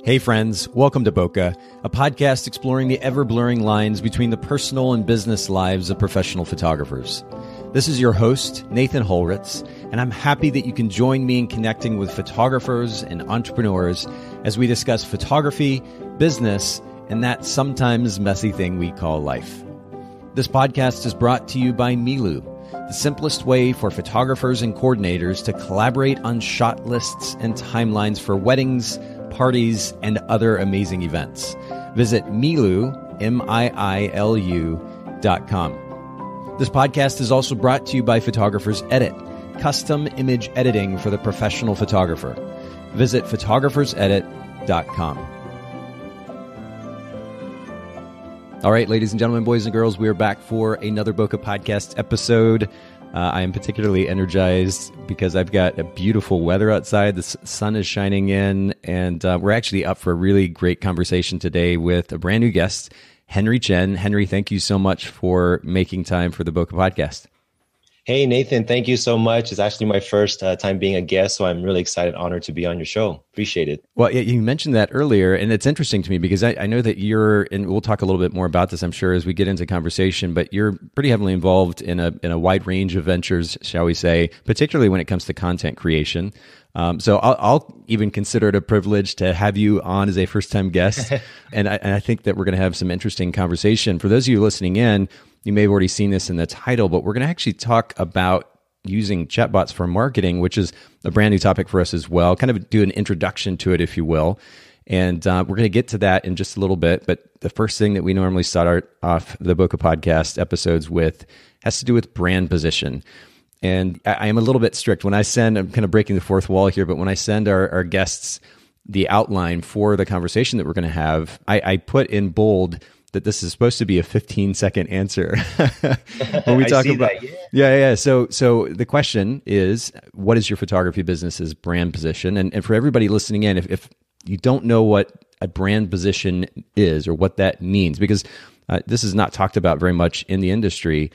Hey friends, welcome to Bokeh, a podcast exploring the ever-blurring lines between the personal and business lives of professional photographers. This is your host, Nathan Holritz, and I'm happy that you can join me in connecting with photographers and entrepreneurs as we discuss photography, business, and that sometimes messy thing we call life. This podcast is brought to you by Milu, the simplest way for photographers and coordinators to collaborate on shot lists and timelines for weddings, parties, and other amazing events. Visit Milu, MIILU.com. This podcast is also brought to you by Photographers Edit, custom image editing for the professional photographer. Visit photographersedit.com. All right, ladies and gentlemen, boys and girls, we are back for another Bokeh podcast episode. I am particularly energized because I've got a beautiful weather outside. The sun is shining in, and we're actually up for a really great conversation today with a brand new guest, Henry Chen. Henry, thank you so much for making time for the Bokeh podcast. Hey, Nathan, thank you so much. It's actually my first time being a guest, so I'm really excited, honored to be on your show. Appreciate it. Well, you mentioned that earlier, and it's interesting to me because I know that you're, and we'll talk a little bit more about this, I'm sure, as we get into conversation, but you're pretty heavily involved in a wide range of ventures, shall we say, particularly when it comes to content creation. So I'll even consider it a privilege to have you on as a first-time guest, and I think that we're going to have some interesting conversation. For those of you listening in, you may have already seen this in the title, but we're going to actually talk about using chatbots for marketing, which is a brand new topic for us as well. Kind of do an introduction to it, if you will. And we're going to get to that in just a little bit. But the first thing that we normally start off the Bokeh podcast episodes with has to do with brand position. And I am a little bit strict. When I send, I'm kind of breaking the fourth wall here, but when I send our guests the outline for the conversation that we're going to have, I put in bold that this is supposed to be a 15-second answer. When we talk about that, yeah. So the question is, what is your photography business's brand position? And for everybody listening in, if you don't know what a brand position is or what that means, because this is not talked about very much in the industry,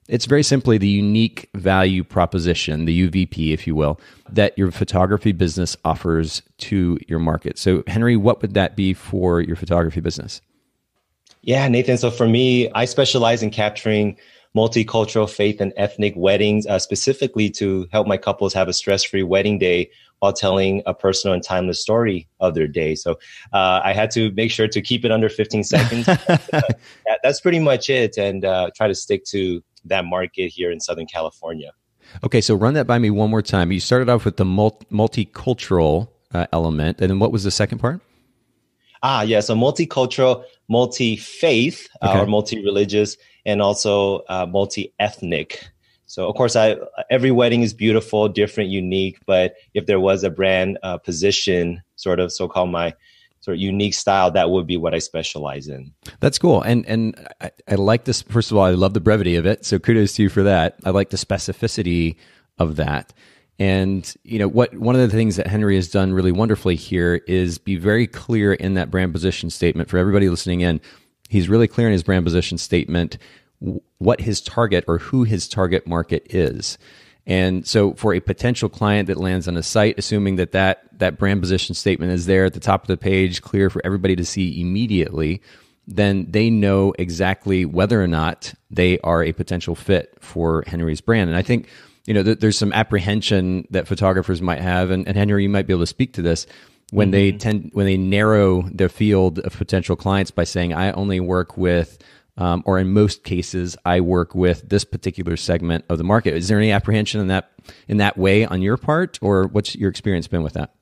it's very simply the unique value proposition, the UVP, if you will, that your photography business offers to your market. So, Henry, what would that be for your photography business? Yeah, Nathan. So for me, I specialize in capturing multicultural, faith, and ethnic weddings, specifically to help my couples have a stress-free wedding day while telling a personal and timeless story of their day. So I had to make sure to keep it under 15 seconds. That's pretty much it, and try to stick to that market here in Southern California. Okay, so run that by me one more time. You started off with the multicultural element, and then what was the second part? Yeah. So multicultural, multi-faith, or multi-religious, and also multi-ethnic. So, of course, every wedding is beautiful, different, unique. But if there was a brand position, sort of so-called my sort of unique style, that would be what I specialize in. That's cool. And I like this. First of all, I love the brevity of it. So kudos to you for that. I like the specificity of that. And one of the things that Henry has done really wonderfully here is be very clear in that brand position statement. For everybody listening in, he's really clear in his brand position statement what his target or who his target market is. And so for a potential client that lands on a site, assuming that brand position statement is there at the top of the page, clear for everybody to see immediately, then they know exactly whether or not they are a potential fit for Henry's brand. And I think there's some apprehension that photographers might have, and Henry, you might be able to speak to this when they narrow their field of potential clients by saying, I only work with, or in most cases, I work with this particular segment of the market. Is there any apprehension in that way on your part, or what's your experience been with that?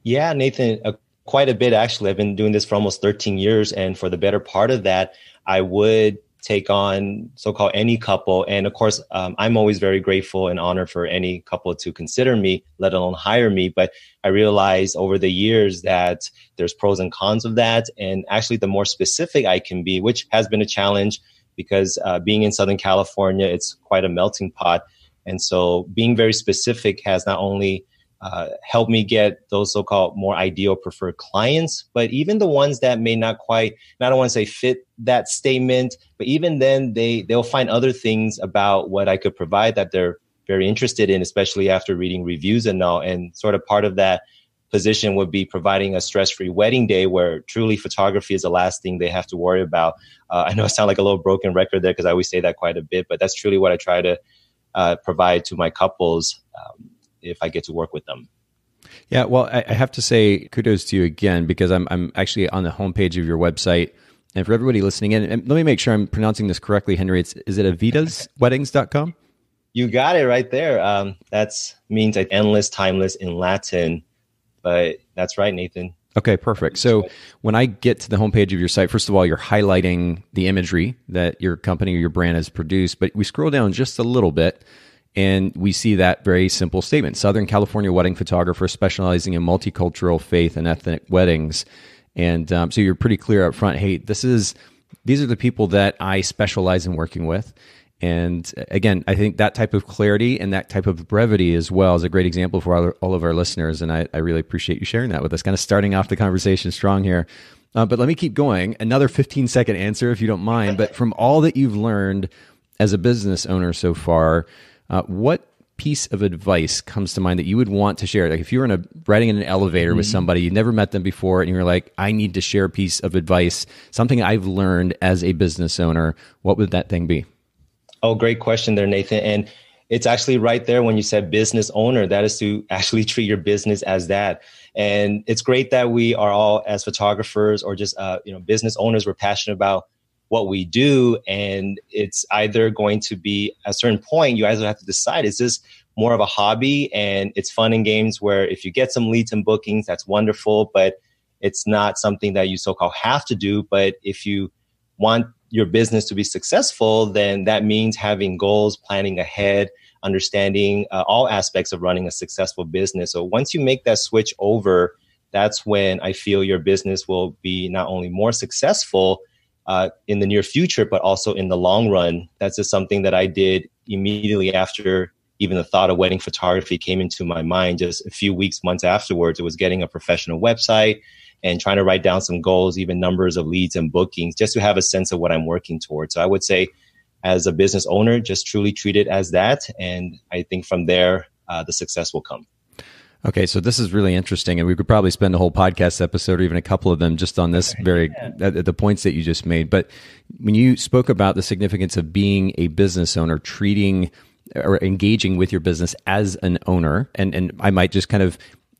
Yeah, Nathan, quite a bit actually. I've been doing this for almost 13 years, and for the better part of that, I would take on so-called any couple. And of course, I'm always very grateful and honored for any couple to consider me, let alone hire me. But I realized over the years that there's pros and cons of that. And actually, the more specific I can be, which has been a challenge because being in Southern California, it's quite a melting pot. And so being very specific has not only help me get those so-called more ideal preferred clients, but even the ones that may not quite, and I don't want to say fit that statement, but even then they'll find other things about what I could provide that they're very interested in, especially after reading reviews and all. And sort of part of that position would be providing a stress-free wedding day where truly photography is the last thing they have to worry about. I know I sound like a little broken record there because I always say that quite a bit, but that's truly what I try to provide to my couples if I get to work with them. Yeah, well, I have to say kudos to you again, because I'm actually on the homepage of your website. And for everybody listening in, and let me make sure I'm pronouncing this correctly, Henry. Is it avitasweddings.com? You got it right there. That means like endless, timeless in Latin. But that's right, Nathan. Okay, perfect. So when I get to the homepage of your site, first of all, you're highlighting the imagery that your company or your brand has produced. But we scroll down just a little bit, and we see that very simple statement: Southern California wedding photographer specializing in multicultural, faith, and ethnic weddings. And so you're pretty clear up front, hey, these are the people that I specialize in working with. And again, I think that type of clarity and that type of brevity as well is a great example for all of our listeners. And I really appreciate you sharing that with us, kind of starting off the conversation strong here. But let me keep going. Another 15-second answer, if you don't mind. But from all that you've learned as a business owner so far, what piece of advice comes to mind that you would want to share? Like if you were riding in an elevator with somebody, you'd never met them before, and you're like, I need to share a piece of advice, something I've learned as a business owner, what would that thing be? Oh, great question there, Nathan. And it's actually right there when you said business owner, that is to actually treat your business as that. And it's great that we are all, as photographers or just business owners, we're passionate about what we do. And it's either going to be at a certain point, you either have to decide, is this more of a hobby and it's fun and games where if you get some leads and bookings, that's wonderful, but it's not something that you so-called have to do. But if you want your business to be successful, then that means having goals, planning ahead, understanding all aspects of running a successful business. So once you make that switch over, that's when I feel your business will be not only more successful in the near future, but also in the long run. That's just something that I did immediately after even the thought of wedding photography came into my mind. Just a few weeks, months afterwards, it was getting a professional website and trying to write down some goals, even numbers of leads and bookings, just to have a sense of what I'm working towards. So I would say as a business owner, just truly treat it as that. And I think from there, the success will come. Okay, so this is really interesting, and we could probably spend a whole podcast episode or even a couple of them just on this the points that you just made. But when you spoke about the significance of being a business owner, treating or engaging with your business as an owner, and I might just kind of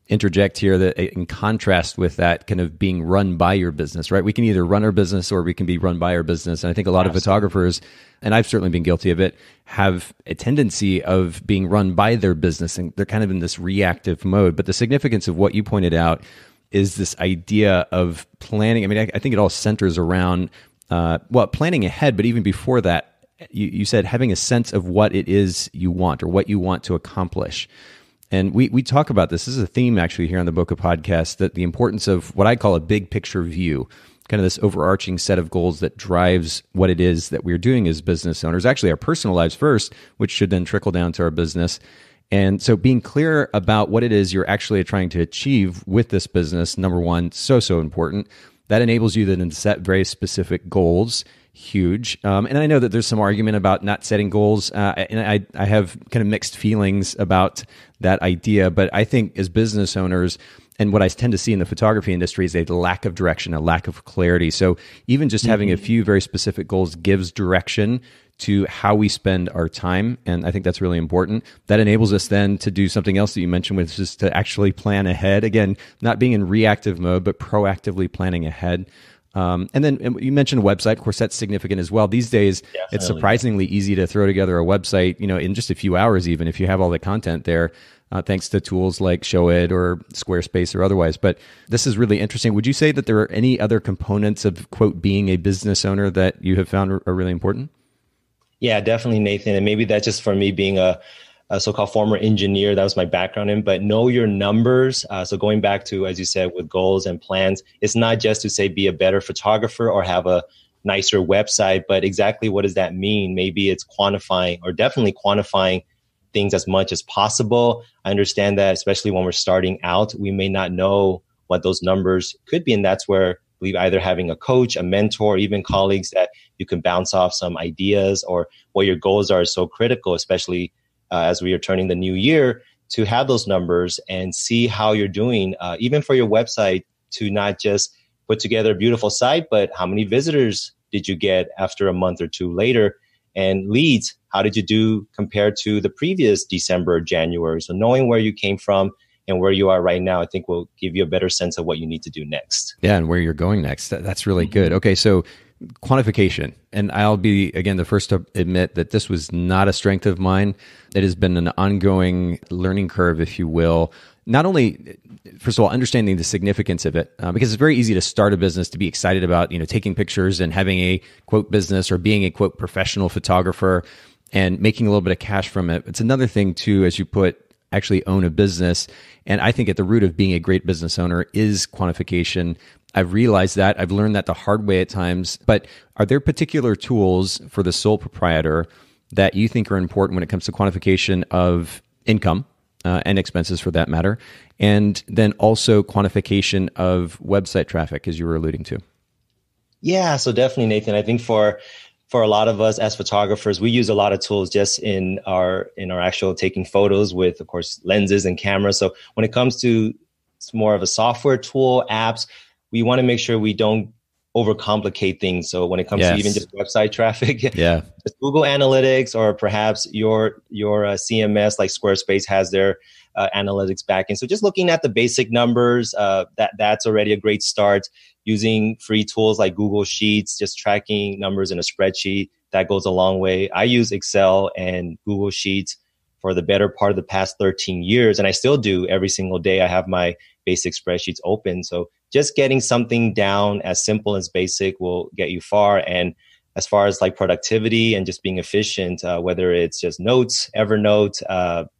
interject here that in contrast with that kind of being run by your business, right? We can either run our business or we can be run by our business. And I think a lot of photographers, and I've certainly been guilty of it, have a tendency of being run by their business, and they're kind of in this reactive mode. But the significance of what you pointed out is this idea of planning. I mean, I think it all centers around, planning ahead, but even before that, you said having a sense of what it is you want or what you want to accomplish. And we talk about this. This is a theme actually here on the Boca Podcast, that the importance of what I call a big picture view, kind of this overarching set of goals that drives what it is that we're doing as business owners, actually our personal lives first, which should then trickle down to our business. And so being clear about what it is you're actually trying to achieve with this business, number one, so important. That enables you then to set very specific goals. Huge. And I know that there's some argument about not setting goals. And I have kind of mixed feelings about that idea. But I think as business owners, and what I tend to see in the photography industry is a lack of direction, a lack of clarity. So even just having a few very specific goals gives direction to how we spend our time. And I think that's really important. That enables us then to do something else that you mentioned, which is to actually plan ahead. Again, not being in reactive mode, but proactively planning ahead. And then you mentioned a website. Of course, that's significant as well. These days, it's surprisingly easy to throw together a website, in just a few hours, even if you have all the content there, thanks to tools like Showit or Squarespace or otherwise. But this is really interesting. Would you say that there are any other components of, quote, being a business owner that you have found are really important? Yeah, definitely, Nathan. And maybe that's just for me being a so-called former engineer. That was my background in, but know your numbers. So going back to, as you said, with goals and plans, it's not just to say be a better photographer or have a nicer website, but exactly what does that mean? Maybe it's quantifying, or definitely quantifying things as much as possible. I understand that, especially when we're starting out, we may not know what those numbers could be. And that's where I believe either having a coach, a mentor, even colleagues that you can bounce off some ideas or what your goals are is so critical, especially as we are turning the new year, to have those numbers and see how you're doing, even for your website, to not just put together a beautiful site, but how many visitors did you get after a month or two later? And leads, how did you do compared to the previous December or January? So knowing where you came from and where you are right now, I think will give you a better sense of what you need to do next. Yeah, and where you're going next. That's really good. Okay, so quantification. And I'll be, again, the first to admit that this was not a strength of mine. It has been an ongoing learning curve, if you will. Not only, first of all, understanding the significance of it, because it's very easy to start a business, to be excited about, taking pictures and having a quote business or being a quote professional photographer and making a little bit of cash from it. It's another thing too, as you put, actually own a business. And I think at the root of being a great business owner is quantification. I've realized that. I've learned that the hard way at times. But are there particular tools for the sole proprietor that you think are important when it comes to quantification of income and expenses for that matter, and then also quantification of website traffic, as you were alluding to? Yeah, so definitely, Nathan. I think for a lot of us as photographers, we use a lot of tools just in our actual taking photos with, of course, lenses and cameras. So when it comes to more of a software tool, apps, we want to make sure we don't overcomplicate things. So when it comes to even just website traffic, just Google Analytics, or perhaps your CMS like Squarespace has their analytics backend. So just looking at the basic numbers, that's already a great start. Using free tools like Google Sheets, just tracking numbers in a spreadsheet, that goes a long way. I use Excel and Google Sheets for the better part of the past 13 years, and I still do every single day. I have my basic spreadsheets open. So just getting something down as simple as basic will get you far. And as far as like productivity and just being efficient, whether it's just Notes, Evernote,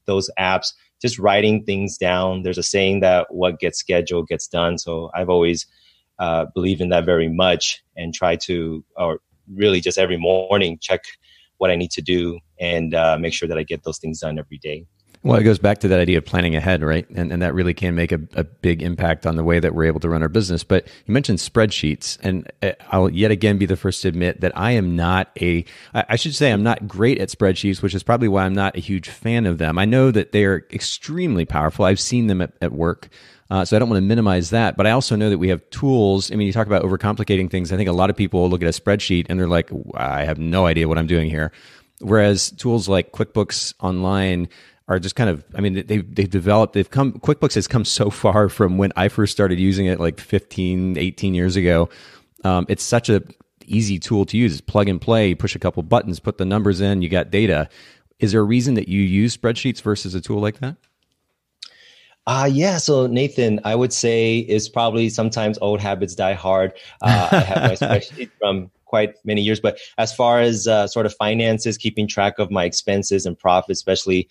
those apps, just writing things down. There's a saying that what gets scheduled gets done. So I've always believed in that very much, and try to, or really just every morning, check what I need to do and make sure that I get those things done every day. Well, it goes back to that idea of planning ahead, right? And that really can make a big impact on the way that we're able to run our business. But you mentioned spreadsheets, and I'll yet again be the first to admit that I am not I should say I'm not great at spreadsheets, which is probably why I'm not a huge fan of them. I know that they are extremely powerful. I've seen them at work. So I don't want to minimize that, but I also know that we have tools. I mean, you talk about overcomplicating things. I think a lot of people look at a spreadsheet and they're like, I have no idea what I'm doing here. Whereas tools like QuickBooks Online are just kind of, I mean, QuickBooks has come so far from when I first started using it like 15, 18 years ago. It's such a easy tool to use. It's plug and play, you push a couple buttons, put the numbers in, you got data. Is there a reason that you use spreadsheets versus a tool like that? Yeah. So Nathan, I would say is probably sometimes old habits die hard. I have my spreadsheet from quite many years, but as far as sort of finances, keeping track of my expenses and profits, especially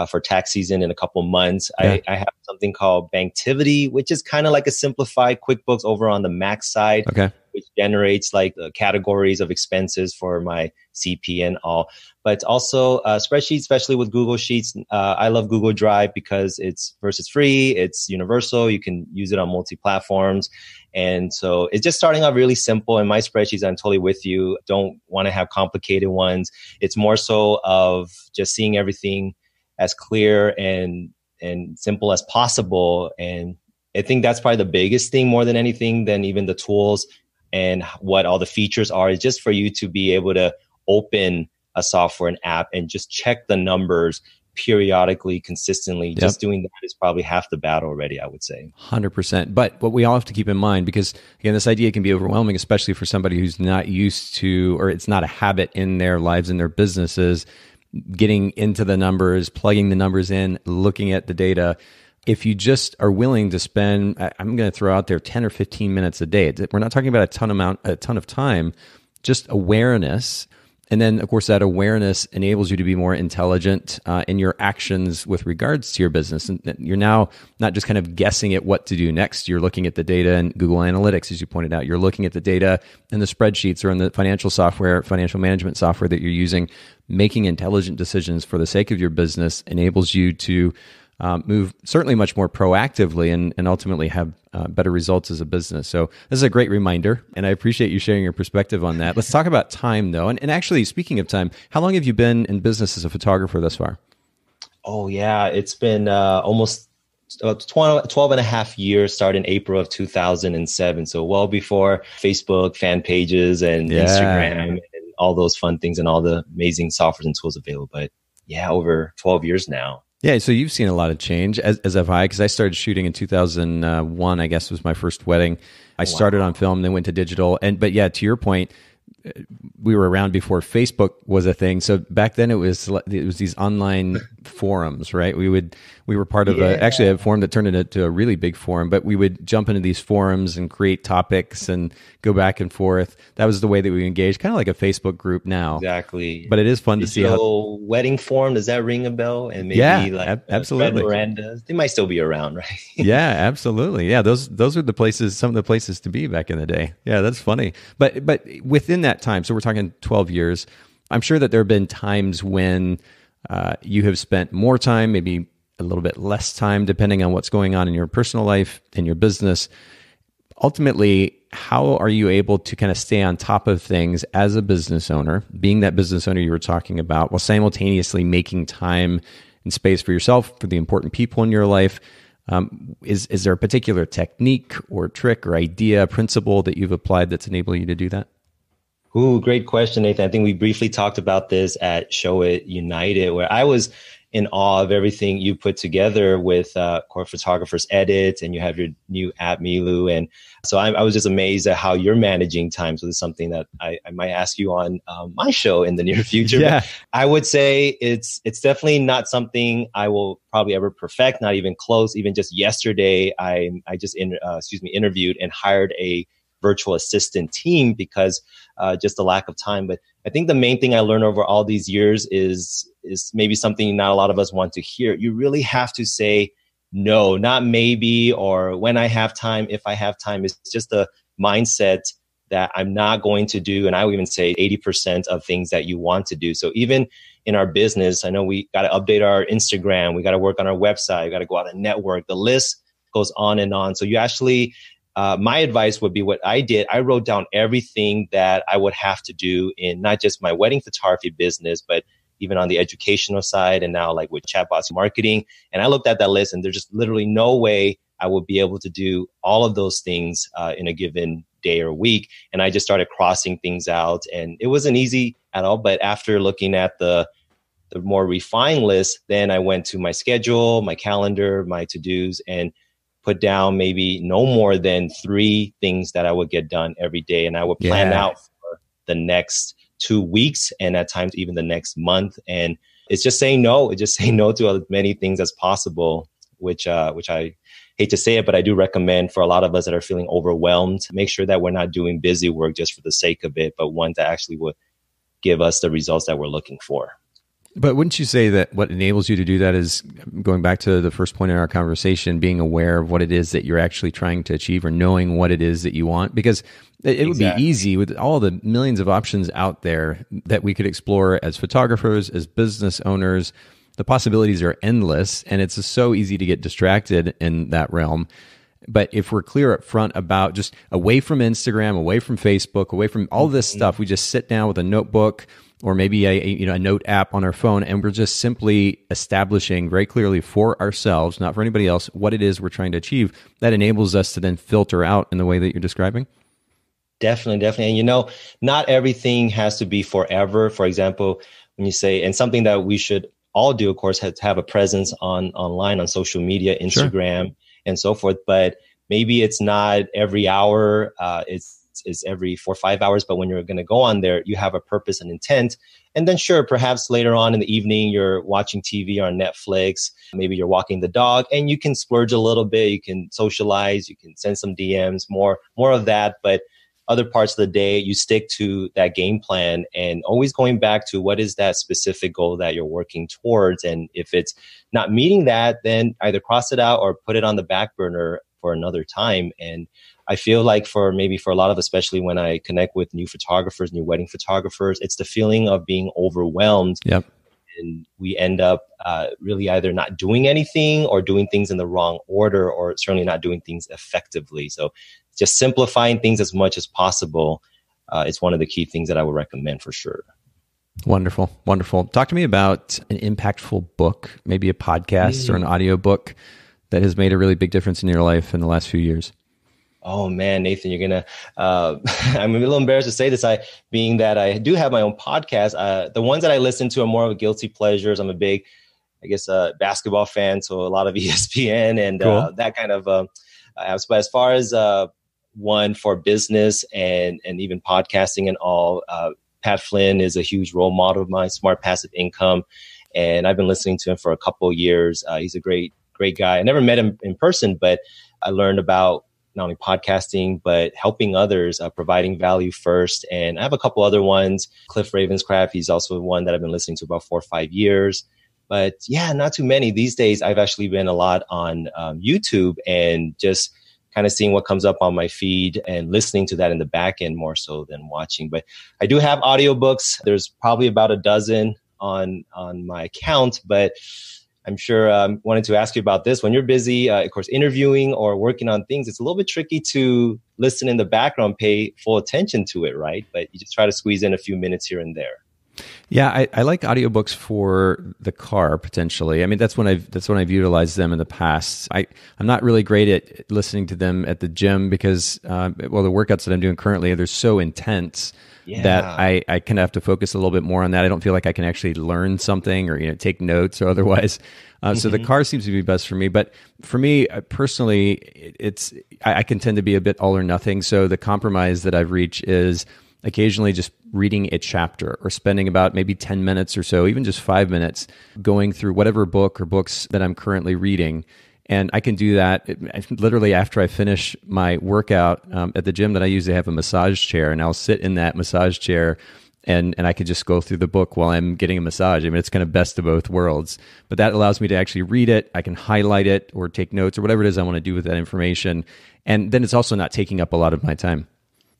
for tax season in a couple months, I have something called Banktivity, which is kind of like a simplified QuickBooks over on the Mac side. Okay. Which generates like the categories of expenses for my CP and all. But also spreadsheets, especially with Google Sheets. I love Google Drive because it's free, it's universal. You can use it on multi-platforms. And so it's just starting out really simple. And my spreadsheets, I'm totally with you. Don't want to have complicated ones. It's more so of just seeing everything as clear and simple as possible. And I think that's probably the biggest thing more than anything, than even the tools and what all the features are, is just for you to be able to open a software and app and just check the numbers periodically, consistently. Yep. Just doing that is probably half the battle already, I would say. 100%. But what we all have to keep in mind, because again, this idea can be overwhelming, especially for somebody who's not used to, or it's not a habit in their lives and their businesses, getting into the numbers, plugging the numbers in, looking at the data. If you just are willing to spend, I'm going to throw out there 10 or 15 minutes a day. We're not talking about a ton of time, just awareness. And then, of course, that awareness enables you to be more intelligent in your actions with regards to your business. And you're now not just kind of guessing at what to do next. You're looking at the data in Google Analytics, as you pointed out. You're looking at the data in the spreadsheets or in the financial software, financial management software that you're using. Making intelligent decisions for the sake of your business enables you to move certainly much more proactively and ultimately have better results as a business. So this is a great reminder, and I appreciate you sharing your perspective on that. Let's talk about time, though. And actually, speaking of time, how long have you been in business as a photographer thus far? Oh yeah, it's been almost 12 and a half years, starting April of 2007. So well before Facebook, fan pages, and Yeah. Instagram, and all those fun things and all the amazing softwares and tools available. But yeah, over 12 years now. Yeah, so you've seen a lot of change, as have I, because I started shooting in 2001, I guess was my first wedding. I Oh, started wow. on film, then went to digital. But yeah, to your point, we were around before Facebook was a thing. So back then it was these online forums, right? We were part of actually Yeah, a forum that turned into a really big forum, but we would jump into these forums and create topics and go back and forth. That was the way that we engaged, kind of like a Facebook group now. exactly. But it is fun to see how. Digital wedding forum, does that ring a bell? And Yeah, maybe like Fred absolutely. Miranda's, they might still be around, right? Yeah, absolutely. Yeah, those are the places, some of the places to be back in the day. Yeah, that's funny. But within that time, so we're talking 12 years. I'm sure that there have been times when you have spent more time, maybe a little bit less time, depending on what's going on in your personal life, in your business. Ultimately, how are you able to kind of stay on top of things as a business owner, being that business owner you were talking about, while simultaneously making time and space for yourself, for the important people in your life? Is there a particular technique or trick or idea, principle that you've applied that's enabled you to do that? Ooh, great question, Nathan. I think we briefly talked about this at Show It United, where I was in awe of everything you put together with Core Photographer's Edit, and you have your new app, Milu. And so I was just amazed at how you're managing time. So this is something that I might ask you on my show in the near future. Yeah. But I would say it's definitely not something I will probably ever perfect, not even close. Even just yesterday, I just interviewed and hired a virtual assistant team because just the lack of time. But I think the main thing I learned over all these years is maybe something not a lot of us want to hear. You really have to say no, not maybe or when I have time, if I have time. It's just a mindset that I'm not going to do. And I would even say 80% of things that you want to do. So even in our business, I know we got to update our Instagram. We got to work on our website. We got to go out and network. The list goes on and on. So you actually my advice would be what I did. I wrote down everything that I would have to do in not just my wedding photography business, but even on the educational side and now like with Chatbots marketing. And I looked at that list and there's just literally no way I would be able to do all of those things in a given day or week. And I just started crossing things out and it wasn't easy at all. But after looking at the more refined list, then I went to my schedule, my calendar, my to-dos, and put down maybe no more than 3 things that I would get done every day. And I would plan out for the next 2 weeks and at times even the next month. And it's just saying no. It's just saying no to as many things as possible, which I hate to say it, but I do recommend for a lot of us that are feeling overwhelmed, make sure that we're not doing busy work just for the sake of it, but one that actually would give us the results that we're looking for. But wouldn't you say that what enables you to do that is, going back to the first point in our conversation, being aware of what it is that you're actually trying to achieve or knowing what it is that you want? Because it would be easy with all the millions of options out there that we could explore as photographers, as business owners. The possibilities are endless, and it's just so easy to get distracted in that realm. But if we're clear up front about just away from Instagram, away from Facebook, away from all this stuff, we just sit down with a notebook or maybe a note app on our phone, and we're just simply establishing very clearly for ourselves, not for anybody else, what it is we're trying to achieve. That enables us to then filter out in the way that you're describing. Definitely. And not everything has to be forever. For example, when you say, and something that we should all do, of course, have a presence online on social media, Instagram, sure, and so forth. But maybe it's not every hour. It's every 4 or 5 hours. But when you're going to go on there, you have a purpose and intent. And then sure, perhaps later on in the evening, you're watching TV on Netflix. Maybe you're walking the dog and you can splurge a little bit. You can socialize. You can send some DMs, more of that. But other parts of the day, you stick to that game plan and always going back to what is that specific goal that you're working towards. And if it's not meeting that, then either cross it out or put it on the back burner for another time. And I feel like for a lot of, especially when I connect with new photographers, new wedding photographers, it's the feeling of being overwhelmed. Yep. And we end up really either not doing anything or doing things in the wrong order, or certainly not doing things effectively. So just simplifying things as much as possible is one of the key things that I would recommend for sure. Wonderful. Wonderful. Talk to me about an impactful book, maybe a podcast or an audio book that has made a really big difference in your life in the last few years. Oh man, Nathan, you're gonna. I'm a little embarrassed to say this. Being that I do have my own podcast, the ones that I listen to are more of a guilty pleasures. I'm a big, I guess, basketball fan, so a lot of ESPN and Cool. that kind of. But as far as one for business and even podcasting and all, Pat Flynn is a huge role model of mine. Smart Passive Income, and I've been listening to him for a couple of years. He's a great guy. I never met him in person, but I learned about not only podcasting, but helping others, providing value first. And I have a couple other ones. Cliff Ravenscraft, he's also one that I've been listening to about 4 or 5 years. But yeah, not too many. These days, I've actually been a lot on YouTube and just kind of seeing what comes up on my feed and listening to that in the back end more so than watching. But I do have audiobooks. There's probably about a dozen on my account, but I'm sure wanted to ask you about this. When you're busy, of course, interviewing or working on things, it's a little bit tricky to listen in the background, pay full attention to it, right? But you just try to squeeze in a few minutes here and there. Yeah, I like audiobooks for the car potentially. I mean, that's when I've utilized them in the past. I'm not really great at listening to them at the gym because the workouts that I'm doing currently, they're so intense that I kind of have to focus a little bit more on that. I don't feel like I can actually learn something or take notes or otherwise. So the car seems to be best for me. But for me personally, I can tend to be a bit all or nothing. So the compromise that I've reached is occasionally just reading a chapter or spending about maybe 10 minutes or so, even just 5 minutes, going through whatever book or books that I'm currently reading. And I can do that literally after I finish my workout at the gym that I usually have a massage chair, and I'll sit in that massage chair and I could just go through the book while I'm getting a massage. I mean, it's kind of best of both worlds, but that allows me to actually read it. I can highlight it or take notes or whatever it is I want to do with that information. And then it's also not taking up a lot of my time.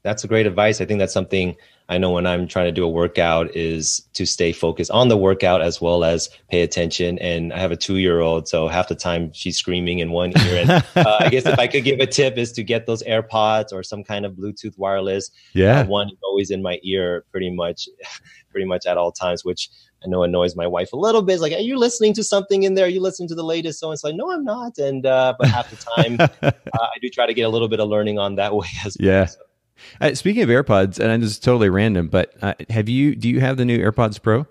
That's a great advice. I think that's something I know when I'm trying to do a workout is to stay focused on the workout as well as pay attention. And I have a 2-year-old, so half the time she's screaming in one ear. And I guess if I could give a tip is to get those AirPods or some kind of Bluetooth wireless. Yeah. One is always in my ear pretty much at all times, which I know annoys my wife a little bit. It's like, are you listening to something in there? Are you listening to the latest? So it's like, no, I'm not. And but half the time I do try to get a little bit of learning on that way as well. Yeah. So. Speaking of AirPods, and this is totally random, but do you have the new AirPods Pro?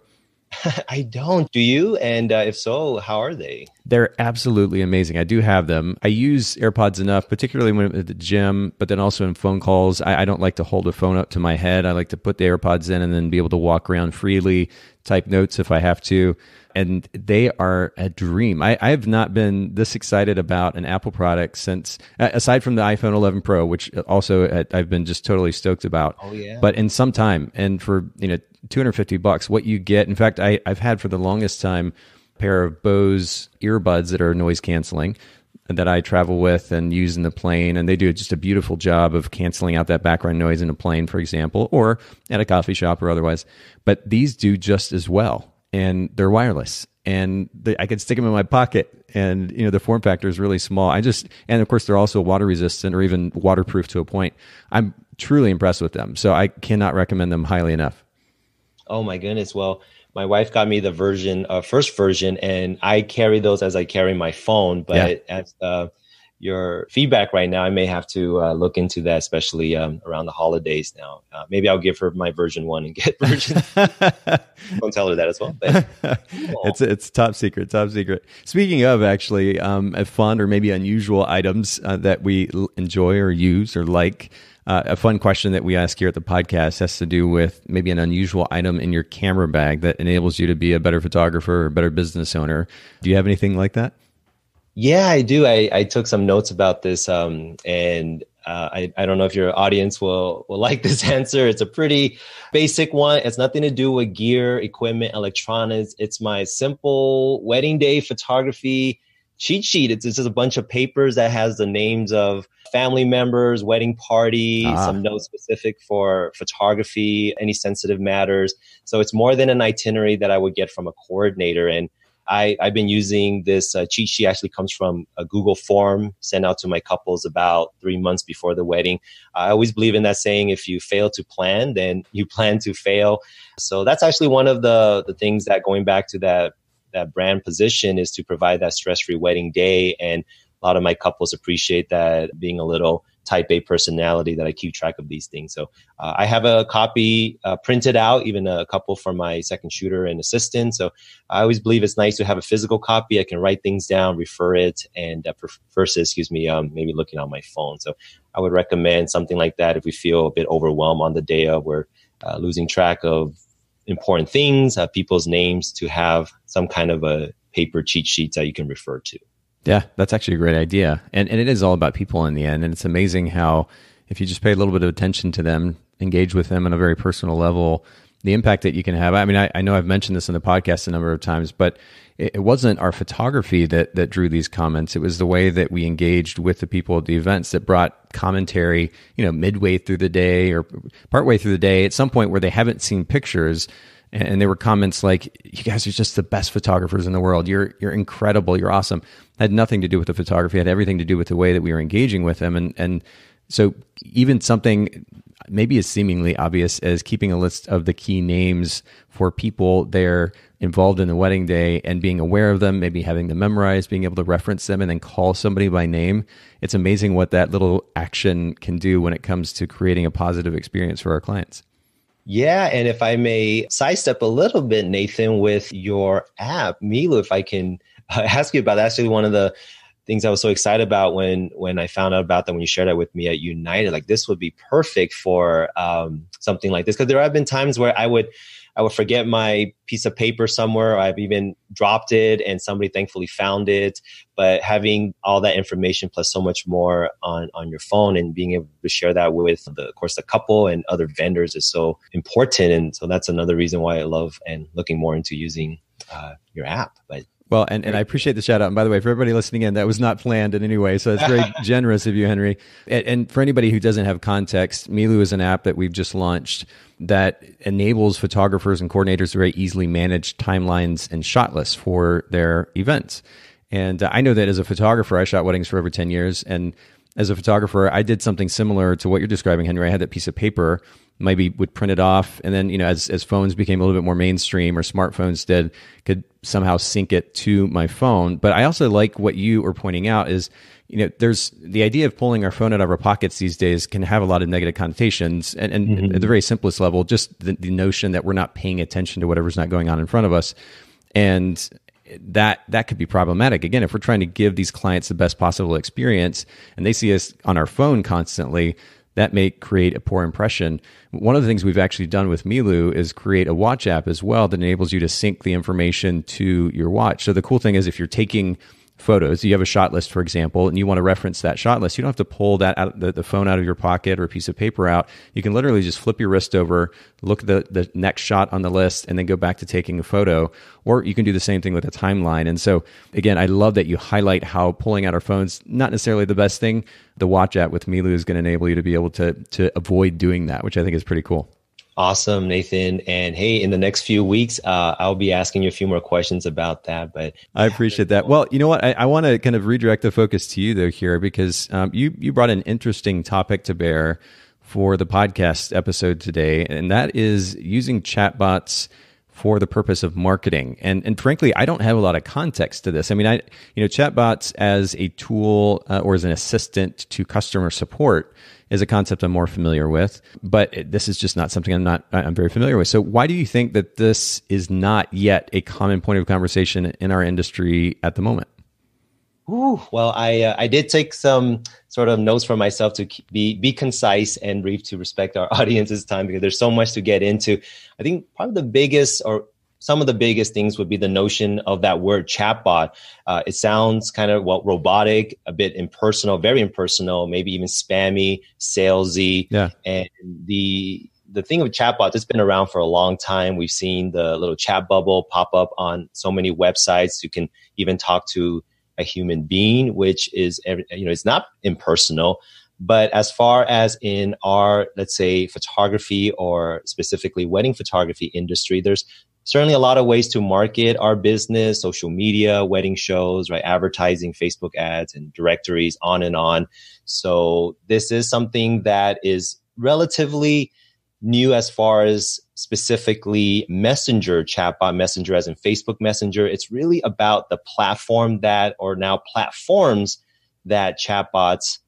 I don't. Do you? And if so, how are they? They're absolutely amazing. I do have them. I use AirPods enough, particularly when I'm at the gym, but then also in phone calls. I don't like to hold a phone up to my head. I like to put the AirPods in and then be able to walk around freely, type notes if I have to. And they are a dream. I have not been this excited about an Apple product since, aside from the iPhone 11 Pro, which also I've been just totally stoked about. Oh yeah. But in some time, and for $250, what you get. In fact, I've had for the longest time a pair of Bose earbuds that are noise canceling that I travel with and use in the plane, and they do just a beautiful job of canceling out that background noise in a plane, for example, or at a coffee shop or otherwise. But these do just as well. And they're wireless, and I can stick them in my pocket, and the form factor is really small. And of course they're also water resistant or even waterproof to a point. I'm truly impressed with them, so I cannot recommend them highly enough. Oh my goodness! Well, my wife got me the first version, and I carry those as I carry my phone. But as your feedback right now, I may have to look into that, especially around the holidays now. Maybe I'll give her my version 1 and get version 2. Don't tell her that as well. But, cool. It's top secret, top secret. Speaking of actually fun or maybe unusual items that we enjoy or use or like, a fun question that we ask here at the podcast has to do with maybe an unusual item in your camera bag that enables you to be a better photographer or a better business owner. Do you have anything like that? Yeah, I do. I took some notes about this, and I don't know if your audience will like this answer. It's a pretty basic one. It's nothing to do with gear, equipment, electronics. It's my simple wedding day photography cheat sheet. It's just a bunch of papers that has the names of family members, wedding party, some notes specific for photography, any sensitive matters. So it's more than an itinerary that I would get from a coordinator. And I've been using this cheat sheet. Actually comes from a Google form sent out to my couples about 3 months before the wedding. I always believe in that saying, if you fail to plan, then you plan to fail. So that's actually one of the things that, going back to that brand position, is to provide that stress-free wedding day. And a lot of my couples appreciate that, being a little type A personality, that I keep track of these things. So I have a copy printed out, even a couple from my second shooter and assistant. So I always believe it's nice to have a physical copy. I can write things down, refer it, and versus, maybe looking on my phone. So I would recommend something like that if we feel a bit overwhelmed on the day of, we're losing track of important things, people's names, to have some kind of a paper cheat sheet that you can refer to. Yeah, that's actually a great idea. And it is all about people in the end. And it's amazing how, if you just pay a little bit of attention to them, engage with them on a very personal level, the impact that you can have. I mean, I know I've mentioned this in the podcast a number of times, but it wasn't our photography that drew these comments. It was the way that we engaged with the people at the events that brought commentary, midway through the day or partway through the day at some point where they haven't seen pictures. And there were comments like, "You guys are just the best photographers in the world. You're incredible. You're awesome." Had nothing to do with the photography. Had everything to do with the way that we were engaging with them. And so even something maybe as seemingly obvious as keeping a list of the key names for people there involved in the wedding day and being aware of them, maybe having them memorized, being able to reference them and then call somebody by name. It's amazing what that little action can do when it comes to creating a positive experience for our clients. Yeah, and if I may sidestep a little bit, Nathan, with your app, Milu, if I can ask you about that. Actually, one of the things I was so excited about when I found out about that, when you shared that with me at United, like, this would be perfect for something like this. Because there have been times where I would forget my piece of paper somewhere, or I've even dropped it and somebody thankfully found it. But having all that information plus so much more on your phone and being able to share that with of course the couple and other vendors is so important. And so that's another reason why I love and looking more into using your app. But well, and I appreciate the shout out. And by the way, for everybody listening in, that was not planned in any way. So it's very generous of you, Henry. And for anybody who doesn't have context, Milu is an app that we've just launched that enables photographers and coordinators to very easily manage timelines and shot lists for their events. And I know that as a photographer, I shot weddings for over 10 years. And as a photographer, I did something similar to what you're describing, Henry. I had that piece of paper, maybe would print it off. And then, as phones became a little bit more mainstream, or smartphones could somehow sync it to my phone. But I also like what you are pointing out is, there's the idea of pulling our phone out of our pockets these days can have a lot of negative connotations. And at the very simplest level, just the notion that we're not paying attention to whatever's not going on in front of us. And that could be problematic. Again, if we're trying to give these clients the best possible experience and they see us on our phone constantly, that may create a poor impression. One of the things we've actually done with Milu is create a watch app as well that enables you to sync the information to your watch. So the cool thing is, if you're taking photos, you have a shot list, for example, and you want to reference that shot list, you don't have to pull that out, the phone out of your pocket or a piece of paper out. You can literally just flip your wrist over, look at the next shot on the list, and then go back to taking a photo. Or you can do the same thing with a timeline. And so, again, I love that you highlight how pulling out our phones, not necessarily the best thing. The watch app with Milu is going to enable you to be able to avoid doing that, which I think is pretty cool. Awesome, Nathan. And hey, in the next few weeks, I'll be asking you a few more questions about that. But I appreciate that. Well, you know what? I want to kind of redirect the focus to you, though, here, because you brought an interesting topic to bear for the podcast episode today, and that is using chatbots for the purpose of marketing. And frankly, I don't have a lot of context to this. I mean, chatbots as a tool or as an assistant to customer support is a concept I'm more familiar with, but this is just not something I'm very familiar with. So why do you think that this is not yet a common point of conversation in our industry at the moment? Well, I did take some sort of notes for myself to be concise and brief to respect our audience's time, because there's so much to get into. I think probably the biggest, or some of the biggest things, would be the notion of that word chatbot. It sounds kind of robotic, a bit impersonal, very impersonal, maybe even spammy, salesy. Yeah. And the thing of chatbots, it's been around for a long time. We've seen the little chat bubble pop up on so many websites. You can even talk to a human being, which is, it's not impersonal. But as far as in our, let's say, photography or specifically wedding photography industry, there's certainly a lot of ways to market our business, social media, wedding shows, right? Advertising, Facebook ads and directories, on and on. So this is something that is relatively new as far as specifically Messenger, chatbot Messenger as in Facebook Messenger. It's really about the platform that, or now platforms that chatbots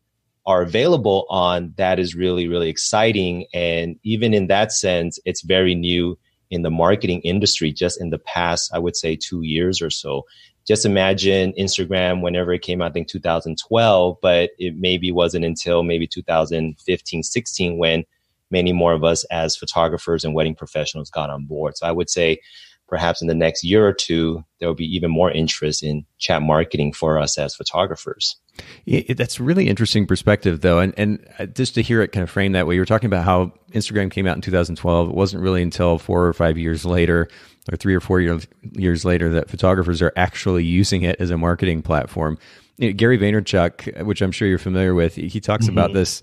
are available on. That is really, really exciting. And even in that sense, it's very new in the marketing industry just in the past, I would say 2 years or so. Just imagine Instagram whenever it came out, I think 2012, but it maybe wasn't until maybe 2015, 16 when many more of us as photographers and wedding professionals got on board. So I would say perhaps in the next year or two, there will be even more interest in chat marketing for us as photographers. That's really interesting perspective, though. And just to hear it kind of framed that way, you were talking about how Instagram came out in 2012. It wasn't really until 4 or 5 years later, or 3 or 4 years later, that photographers are actually using it as a marketing platform. Gary Vaynerchuk, which I'm sure you're familiar with, he talks about this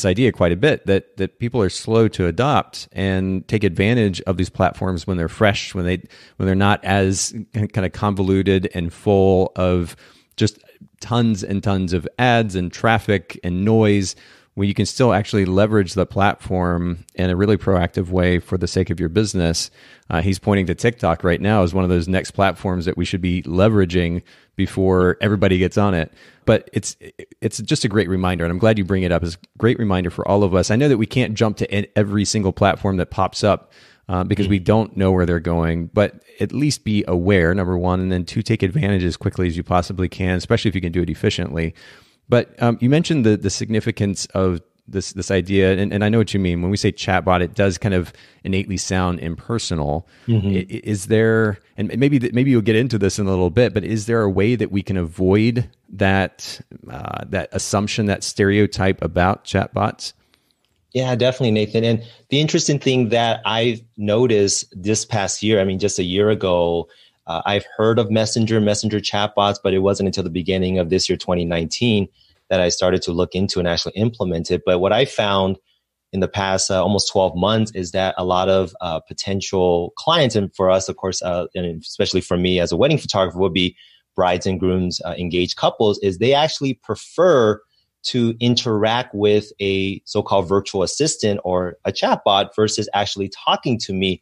idea quite a bit, that people are slow to adopt and take advantage of these platforms when they're fresh, when they're not as kind of convoluted and full of just tons and tons of ads and traffic and noise, when you can still actually leverage the platform in a really proactive way for the sake of your business. He's pointing to TikTok right now as one of those next platforms that we should be leveraging before everybody gets on it. But it's just a great reminder, and I'm glad you bring it up. It's a great reminder for all of us. I know that we can't jump to every single platform that pops up because we don't know where they're going, but at least be aware, number one, and then two, take advantage as quickly as you possibly can, especially if you can do it efficiently. But you mentioned the significance of this idea, and I know what you mean. When we say chatbot, it does kind of innately sound impersonal. Is there, and maybe you'll get into this in a little bit, but is there a way that we can avoid that assumption, that stereotype about chatbots? Yeah, definitely, Nathan. And the interesting thing that I've noticed this past year, I mean, just a year ago, I've heard of messenger chatbots, but it wasn't until the beginning of this year, 2019, that I started to look into and actually implement it. But what I found in the past almost 12 months is that a lot of potential clients, and for us, of course, and especially for me as a wedding photographer, would be brides and grooms, engaged couples, is they actually prefer to interact with a so-called virtual assistant or a chatbot versus actually talking to me.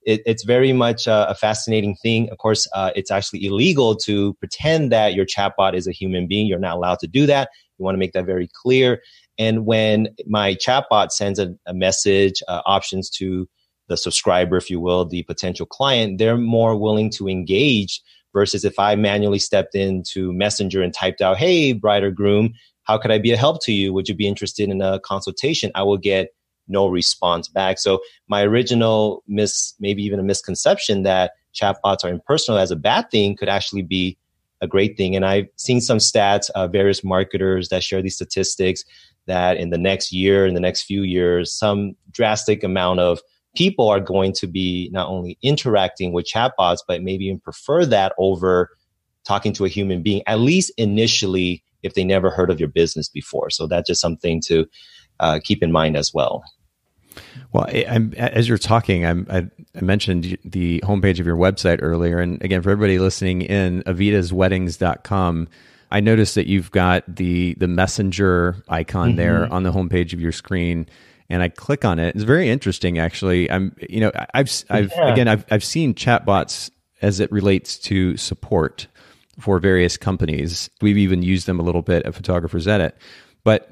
It's very much a fascinating thing. Of course, it's actually illegal to pretend that your chatbot is a human being. You're not allowed to do that. You want to make that very clear. And when my chatbot sends a message, options to the subscriber, if you will, the potential client, they're more willing to engage versus if I manually stepped into Messenger and typed out, "Hey, bride or groom, how could I be a help to you? Would you be interested in a consultation?" I will get no response back. So my original maybe even a misconception that chatbots are impersonal as a bad thing could actually be a great thing. And I've seen some stats, various marketers that share these statistics that in the next year, in the next few years, some drastic amount of people are going to be not only interacting with chatbots, but maybe even prefer that over talking to a human being, at least initially, if they never heard of your business before. So that's just something to keep in mind as well. Well, as you're talking, I mentioned the homepage of your website earlier. And again, for everybody listening in, avitasweddings.com, I noticed that you've got the messenger icon there on the homepage of your screen. And I click on it. It's very interesting, actually. I've seen chatbots as it relates to support for various companies. We've even used them a little bit at Photographers Edit. But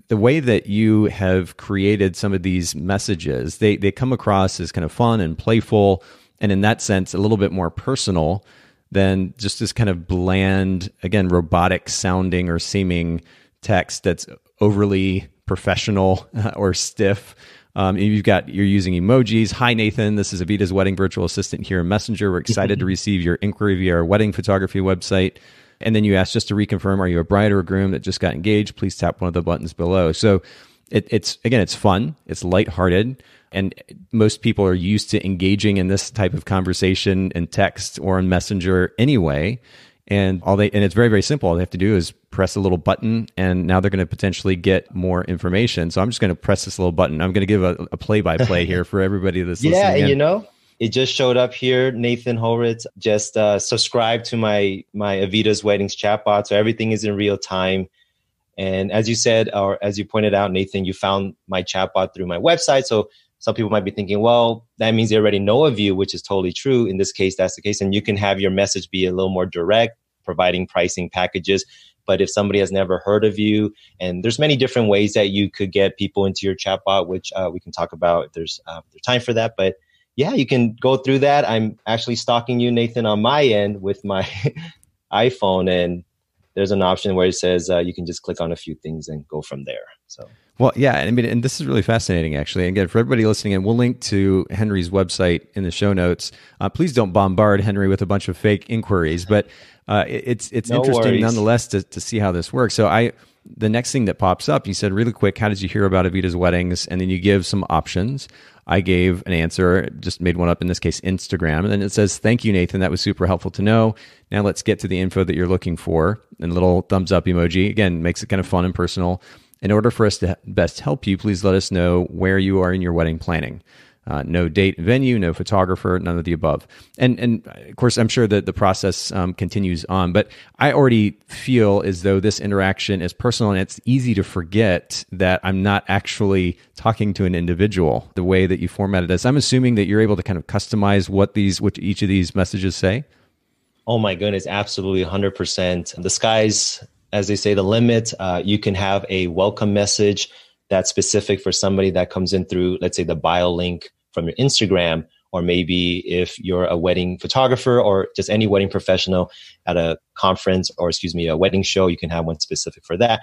the way that you have created some of these messages, they come across as kind of fun and playful, and in that sense, a little bit more personal than just this kind of bland, again, robotic sounding or seeming text that's overly professional or stiff. You're using emojis. "Hi, Nathan. This is Avita's wedding virtual assistant here in Messenger. We're excited to receive your inquiry via our wedding photography website." And then you ask just to reconfirm, "Are you a bride or a groom that just got engaged? Please tap one of the buttons below." So it's fun. It's lighthearted. And most people are used to engaging in this type of conversation in text or in Messenger anyway. And it's very, very simple. All they have to do is press a little button, and now they're going to potentially get more information. So I'm just going to press this little button. I'm going to give a play-by-play here for everybody that's listening. Yeah, and in. It just showed up here, Nathan Horitz. Just subscribe to my Avita's Weddings chatbot, so everything is in real time. And as you said, or as you pointed out, Nathan, you found my chatbot through my website. So some people might be thinking, well, that means they already know of you, which is totally true. In this case, that's the case. And you can have your message be a little more direct, providing pricing packages. But if somebody has never heard of you, and there's many different ways that you could get people into your chatbot, which we can talk about if there's time for that. But yeah, you can go through that. I'm actually stalking you, Nathan, on my end with my iPhone, and there's an option where it says you can just click on a few things and go from there. So. Well, yeah, I mean, and this is really fascinating, actually. Again, for everybody listening in, we'll link to Henry's website in the show notes. Please don't bombard Henry with a bunch of fake inquiries, but it's No interesting worries. nonetheless to see how this works. So the next thing that pops up, you said really quick, how did you hear about Avita's Weddings? And then you give some options. I gave an answer, just made one up, in this case, Instagram. And then it says, thank you, Nathan. That was super helpful to know. Now let's get to the info that you're looking for. And a little thumbs up emoji. Again, makes it kind of fun and personal. In order for us to best help you, please let us know where you are in your wedding planning. No date, venue, no photographer, none of the above. And of course, I'm sure that the process continues on, but I already feel as though this interaction is personal, and it's easy to forget that I'm not actually talking to an individual the way that you formatted this. I'm assuming that you're able to kind of customize what each of these messages say. Oh my goodness, absolutely 100%. The sky's, as they say, the limit. You can have a welcome message that's specific for somebody that comes in through, let's say, the bio link from your Instagram, or maybe if you're a wedding photographer or just any wedding professional at a conference, or a wedding show, you can have one specific for that.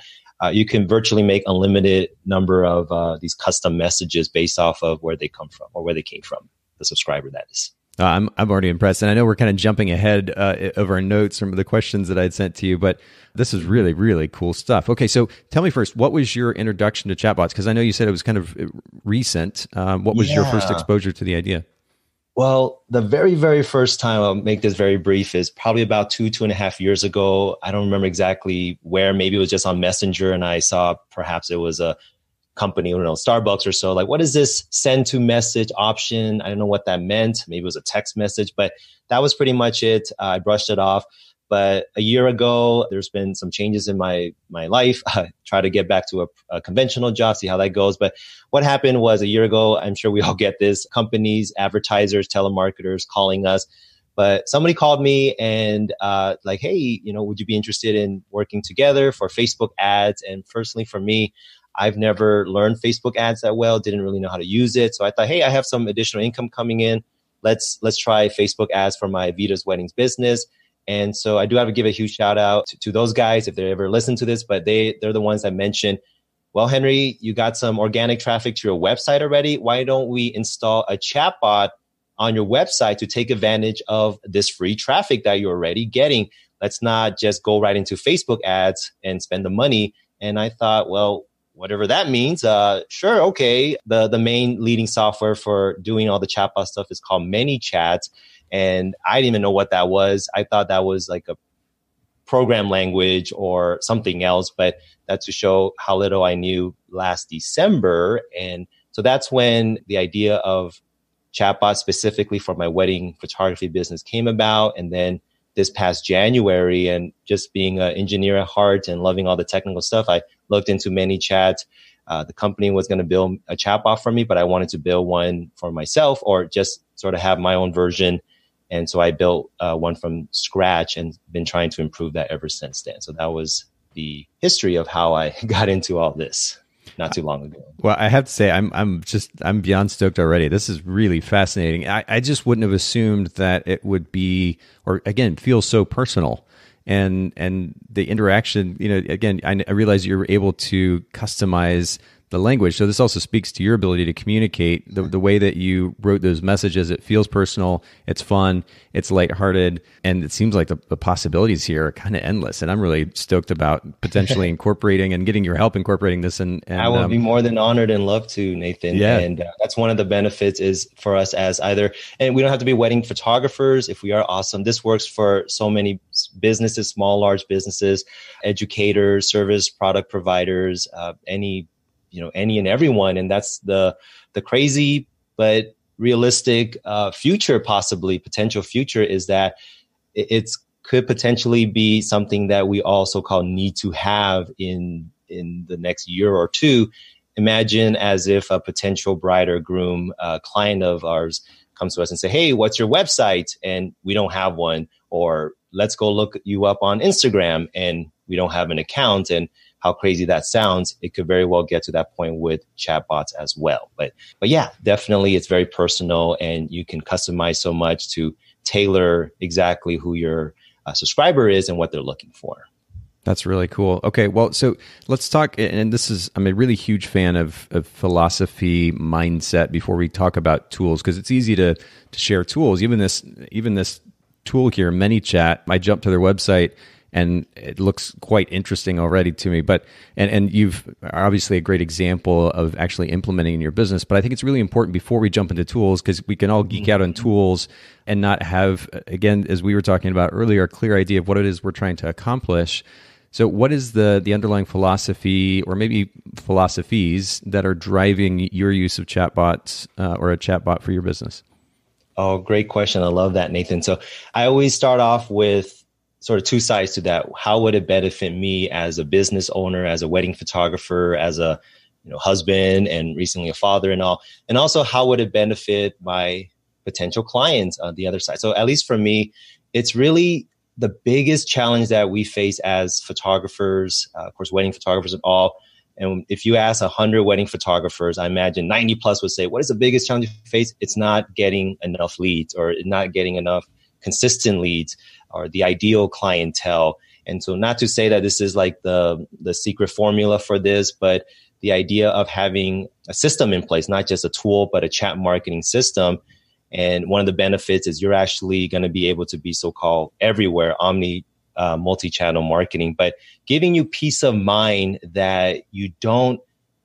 You can virtually make unlimited number of these custom messages based off of where they come from or where they came from, the subscriber, that is. I'm already impressed. And I know we're kind of jumping ahead of our notes from the questions that I'd sent to you, but this is really, really cool stuff. Okay, so tell me first, what was your introduction to chatbots? Because I know you said it was kind of recent. What was your first exposure to the idea? Well, the very, very first time, I'll make this very brief, is probably about 2.5 years ago. I don't remember exactly where. Maybe it was just on Messenger, and I saw perhaps it was a company, I don't know, Starbucks or so. Like, what is this send to message option? I don't know what that meant. Maybe it was a text message, but that was pretty much it. I brushed it off. But a year ago, there's been some changes in my life. I try to get back to a conventional job, see how that goes. But what happened was, a year ago, I'm sure we all get this, companies, advertisers, telemarketers calling us. But somebody called me and like, hey, would you be interested in working together for Facebook ads? And personally, for me, I've never learned Facebook ads that well, didn't really know how to use it. So I thought, hey, I have some additional income coming in. Let's try Facebook ads for my Avita's Weddings business. And so I do have to give a huge shout out to those guys if they ever listen to this, but they're the ones that mentioned, well, Henry, you got some organic traffic to your website already. Why don't we install a chatbot on your website to take advantage of this free traffic that you're already getting? Let's not just go right into Facebook ads and spend the money. And I thought, well, whatever that means, sure, okay. The main leading software for doing all the chatbot stuff is called ManyChat. And I didn't even know what that was. I thought that was like a program language or something else, but that's to show how little I knew last December. And so that's when the idea of chatbots specifically for my wedding photography business came about. And then this past January, and just being an engineer at heart and loving all the technical stuff, I looked into ManyChat. The company was going to build a chatbot for me, but I wanted to build one for myself or just sort of have my own version. And so I built one from scratch and been trying to improve that ever since then. So that was the history of how I got into all this not too long ago. Well, I have to say, I'm beyond stoked already. This is really fascinating. I just wouldn't have assumed that it would be, or again, feel so personal. And the interaction, again, I realize you're able to customize the language. So this also speaks to your ability to communicate the way that you wrote those messages. It feels personal, it's fun, it's lighthearted, and it seems like the possibilities here are kind of endless. And I'm really stoked about potentially incorporating and getting your help incorporating this. And I will be more than honored and love to, Nathan. Yeah. And that's one of the benefits is for us as either, and we don't have to be wedding photographers. If we are, awesome. This works for so many businesses, small, large businesses, educators, service product providers, any and everyone. And that's the crazy but realistic future, possibly potential future, is that it's could potentially be something that we all so-called need to have in the next year or two. Imagine as if a potential bride or groom client of ours comes to us and say, hey, what's your website? And we don't have one. Or let's go look you up on Instagram and we don't have an account. And how crazy that sounds, it could very well get to that point with chatbots as well. But yeah, definitely it's very personal and you can customize so much to tailor exactly who your subscriber is and what they're looking for. That's really cool. Okay, well, so let's talk, and this is, I'm a really huge fan of philosophy, mindset before we talk about tools, because it's easy to share tools. Even this tool here, ManyChat, I jumped to their website and it looks quite interesting already to me. But and you've obviously a great example of actually implementing in your business. But I think it's really important before we jump into tools, because we can all geek out on tools and not have, again, as we were talking about earlier, a clear idea of what it is we're trying to accomplish. So what is the underlying philosophy, or maybe philosophies, that are driving your use of chatbots or a chatbot for your business? Oh, great question. I love that, Nathan. So I always start off with sort of two sides to that. How would it benefit me as a business owner, as a wedding photographer, as a husband, and recently a father and all? And also, how would it benefit my potential clients on the other side? So at least for me, it's really the biggest challenge that we face as photographers, of course, wedding photographers and all. And if you ask 100 wedding photographers, I imagine 90 plus would say, what is the biggest challenge you face? It's not getting enough leads, or not getting enough consistent leads, or the ideal clientele. And so, not to say that this is like the secret formula for this, but the idea of having a system in place, not just a tool, but a chat marketing system. And one of the benefits is you're actually going to be able to be so-called everywhere, multi-channel marketing, but giving you peace of mind that you don't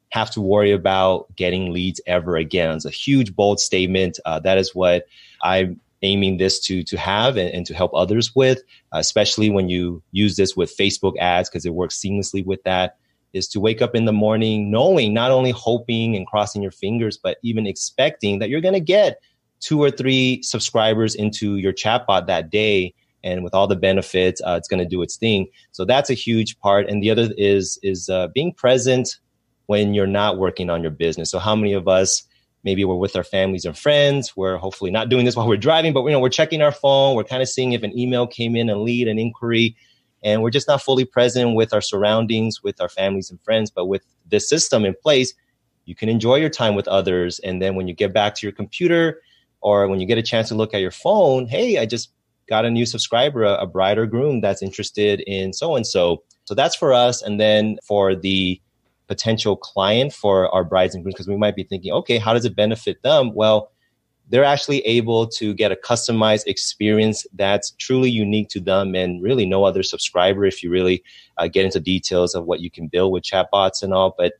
have to worry about getting leads ever again. It's a huge, bold statement. That is what I'm aiming this to have and to help others with, especially when you use this with Facebook ads, because it works seamlessly with that, is to wake up in the morning knowing, not only hoping and crossing your fingers, but even expecting that you're going to get 2 or 3 subscribers into your chatbot that day. And with all the benefits, it's going to do its thing. So that's a huge part. And the other is being present when you're not working on your business. So how many of us, maybe we're with our families and friends, we're hopefully not doing this while we're driving, but we're checking our phone, we're kind of seeing if an email came in, a lead, an inquiry, and we're just not fully present with our surroundings, with our families and friends. But with this system in place, you can enjoy your time with others. And then when you get back to your computer, or when you get a chance to look at your phone, hey, I just got a new subscriber, a bride or groom that's interested in so-and-so. So that's for us. And then for the potential client, for our brides and grooms, because we might be thinking, okay, how does it benefit them? Well, they're actually able to get a customized experience that's truly unique to them, and really no other subscriber, if you really get into details of what you can build with chatbots and all. But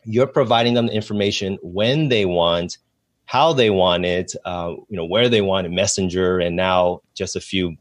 you're providing them the information when they want, how they want it, where they want it, Messenger, and now just a few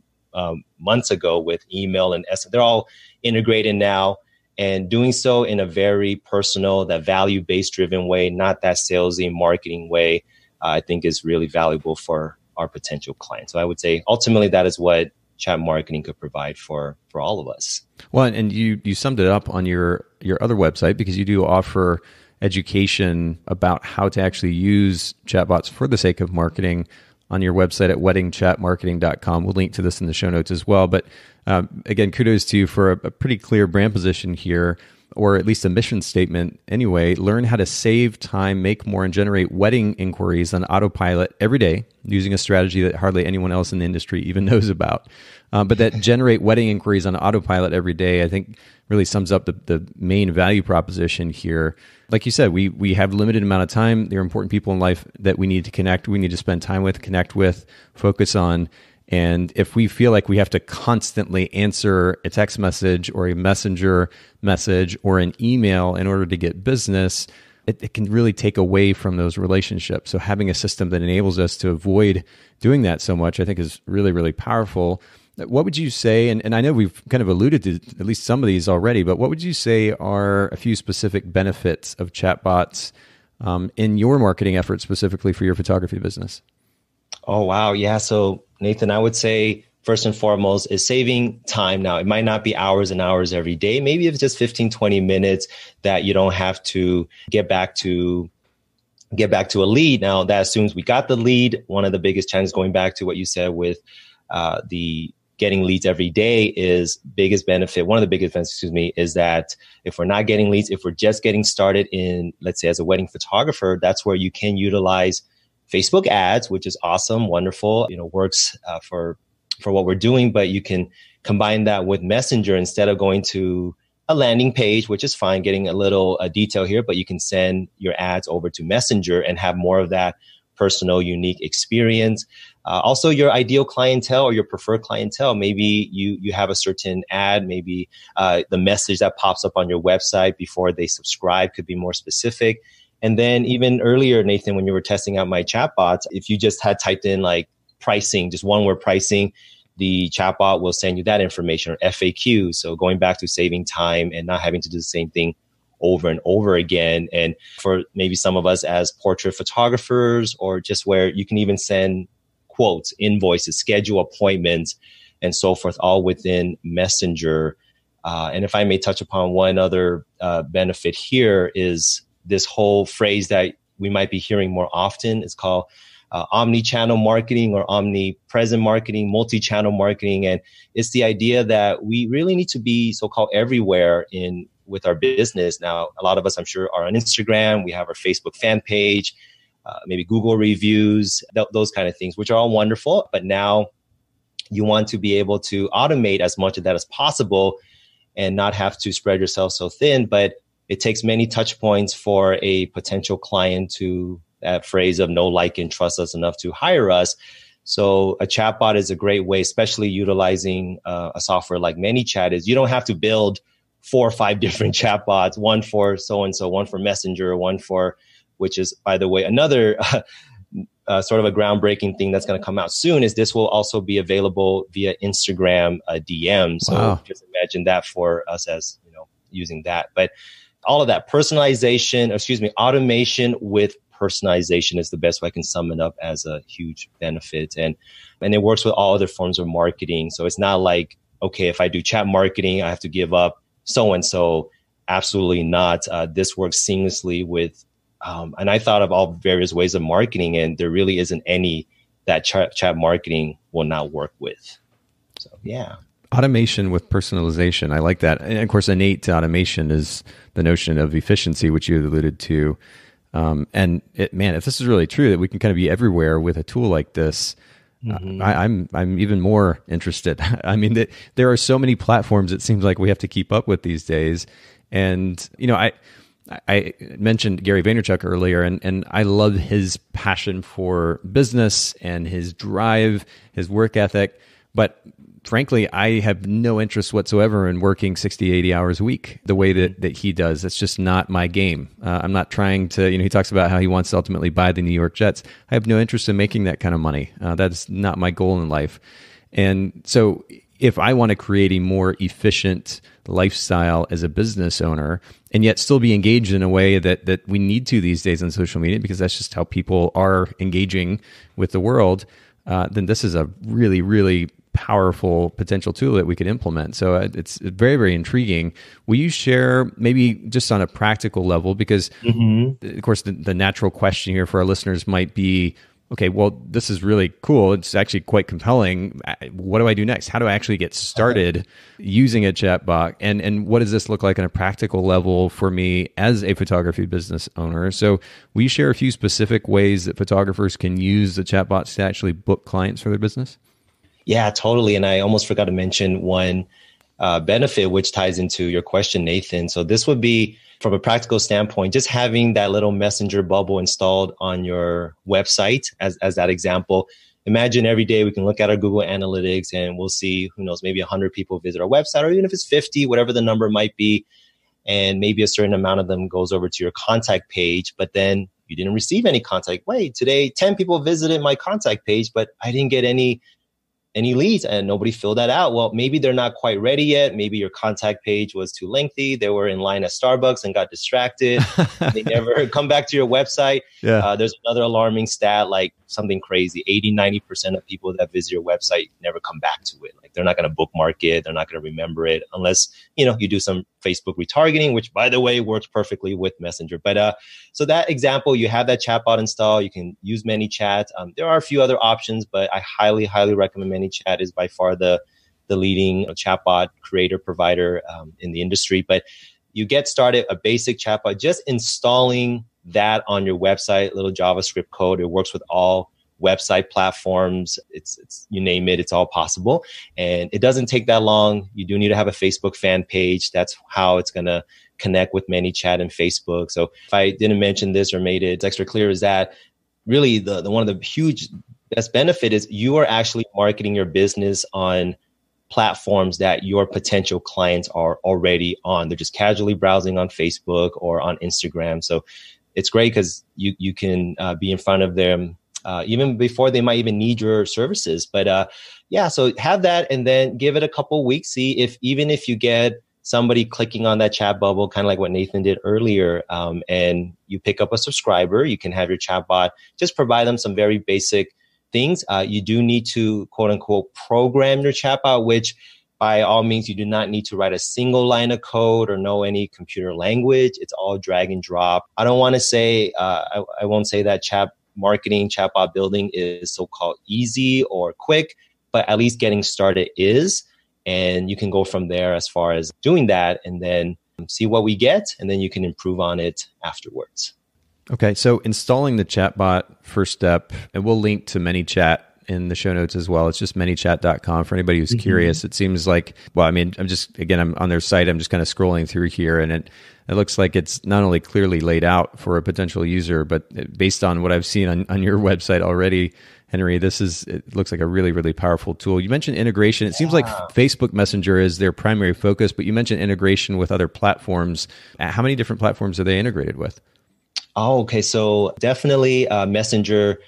months ago with email and SMS. They're all integrated now, and doing so in a very personal, that value-based driven way, not that salesy marketing way, I think is really valuable for our potential clients. So I would say ultimately that is what chat marketing could provide for all of us. Well, and you summed it up on your other website, because you do offer education about how to actually use chatbots for the sake of marketing on your website at weddingchatmarketing.com. We'll link to this in the show notes as well. But again, kudos to you for a pretty clear brand position here, or at least a mission statement anyway. Learn how to save time, make more, and generate wedding inquiries on autopilot every day using a strategy that hardly anyone else in the industry even knows about. But that generate wedding inquiries on autopilot every day, I think really sums up the main value proposition here. Like you said, we have a limited amount of time. There are important people in life that we need to connect, we need to spend time with, connect with, focus on. And if we feel like we have to constantly answer a text message or a messenger message or an email in order to get business, it can really take away from those relationships. So having a system that enables us to avoid doing that so much, I think is really, really powerful. What would you say, and I know we've kind of alluded to at least some of these already, but what would you say are a few specific benefits of chatbots in your marketing efforts specifically for your photography business? Oh, wow. Yeah. So, Nathan, I would say first and foremost is saving time. Now, it might not be hours and hours every day. Maybe it's just 15, 20 minutes that you don't have to get back to a lead. Now, that assumes we got the lead. One of the biggest challenges, going back to what you said with the getting leads every day, is biggest benefit. One of the biggest benefits, is that if we're not getting leads, if we're just getting started in, let's say, as a wedding photographer, that's where you can utilize Facebook ads, which is awesome, wonderful, works for what we're doing. But you can combine that with Messenger instead of going to a landing page, which is fine, getting a little detail here, but you can send your ads over to Messenger and have more of that personal, unique experience. Also, your ideal clientele or your preferred clientele, maybe you have a certain ad, maybe the message that pops up on your website before they subscribe could be more specific. And then even earlier, Nathan, when you were testing out my chatbots, if you just had typed in like pricing, just one word pricing, the chatbot will send you that information, or FAQ. So going back to saving time and not having to do the same thing over and over again. And for maybe some of us as portrait photographers, or just where you can even send quotes, invoices, schedule appointments, and so forth, all within Messenger. And if I may touch upon one other benefit here, is this whole phrase that we might be hearing more often. It's called omni-channel marketing or omnipresent marketing, multi-channel marketing. And it's the idea that we really need to be so-called everywhere with our business. Now, a lot of us, I'm sure, are on Instagram. We have our Facebook fan page, maybe Google reviews, those kind of things, which are all wonderful. But now you want to be able to automate as much of that as possible and not have to spread yourself so thin. But it takes many touch points for a potential client to, that phrase of know, like, and trust us enough to hire us. So a chatbot is a great way, especially utilizing a software like ManyChat, is you don't have to build 4 or 5 different chatbots, one for so-and-so, one for Messenger, one for, which is, by the way, another sort of a groundbreaking thing that's going to come out soon, is this will also be available via Instagram DM. So wow. Just imagine that for us as, using that. But all of that automation with personalization is the best way I can sum it up as a huge benefit. And it works with all other forms of marketing. So it's not like, okay, if I do chat marketing, I have to give up so-and-so. Absolutely not. This works seamlessly with, and I thought of all various ways of marketing, and there really isn't any that chat marketing will not work with. So, yeah. Automation with personalization. I like that. And of course, innate to automation is the notion of efficiency, which you alluded to. And if this is really true, that we can kind of be everywhere with a tool like this, I'm even more interested. I mean, there are so many platforms it seems like we have to keep up with these days. And, I mentioned Gary Vaynerchuk earlier, and I love his passion for business and his drive, his work ethic. But frankly, I have no interest whatsoever in working 60, 80 hours a week the way that he does. That's just not my game. I'm not trying to, he talks about how he wants to ultimately buy the New York Jets. I have no interest in making that kind of money. That's not my goal in life. And so if I want to create a more efficient lifestyle as a business owner, and yet still be engaged in a way that we need to these days on social media, because that's just how people are engaging with the world, then this is a really, really powerful potential tool that we could implement. So it's very, very intriguing. Will you share maybe just on a practical level, because of course the natural question here for our listeners might be, okay, well, this is really cool. It's actually quite compelling. What do I do next? How do I actually get started using a chatbot? And what does this look like on a practical level for me as a photography business owner? So will you share a few specific ways that photographers can use the chatbots to actually book clients for their business? Yeah, totally. And I almost forgot to mention one benefit, which ties into your question, Nathan. So this would be, from a practical standpoint, just having that little messenger bubble installed on your website as that example. Imagine every day we can look at our Google Analytics and we'll see, who knows, maybe 100 people visit our website, or even if it's 50, whatever the number might be. And maybe a certain amount of them goes over to your contact page, but then you didn't receive any contact. Wait, today 10 people visited my contact page, but I didn't get any any leads, and nobody filled that out. Well, maybe they're not quite ready yet. Maybe your contact page was too lengthy. They were in line at Starbucks and got distracted. They never come back to your website. Yeah. There's another alarming stat, like something crazy. 80-90% of people that visit your website never come back to it. Like they're not going to bookmark it. They're not going to remember it unless, you do some Facebook retargeting, which by the way, works perfectly with Messenger. But so that example, you have that chatbot install. You can use ManyChat. There are a few other options, but I highly, highly recommend ManyChat. Is by far the leading chatbot creator provider in the industry. But you get started, a basic chatbot, just installing that on your website, little JavaScript code. It works with all website platforms. It's you name it, it's all possible. And it doesn't take that long. You do need to have a Facebook fan page. That's how it's going to connect with ManyChat and Facebook. So if I didn't mention this or made it extra clear, is that really the one of the huge best benefit is you are actually marketing your business on platforms that your potential clients are already on. They're just casually browsing on Facebook or on Instagram. So it's great because you can be in front of them even before they might even need your services. But so have that and then give it a couple weeks. See if even if you get somebody clicking on that chat bubble, kind of like what Nathan did earlier, and you pick up a subscriber, you can have your chatbot just provide them some very basic things. You do need to, quote unquote, program your chatbot, which by all means, you do not need to write a single line of code or know any computer language. It's all drag and drop. I don't want to say, I won't say that chatbot building is so-called easy or quick, but at least getting started is. And you can go from there as far as doing that and then see what we get, and then you can improve on it afterwards. Okay, so installing the chatbot, first step, and we'll link to ManyChat in the show notes as well. It's just manychat.com for anybody who's curious. It seems like, I'm on their site. I'm just kind of scrolling through here, and it looks like it's not only clearly laid out for a potential user, but based on what I've seen on your website already, Henry, it looks like a really, really powerful tool. You mentioned integration. It seems like Facebook Messenger is their primary focus, but you mentioned integration with other platforms. How many different platforms are they integrated with? Oh, okay. So definitely Messenger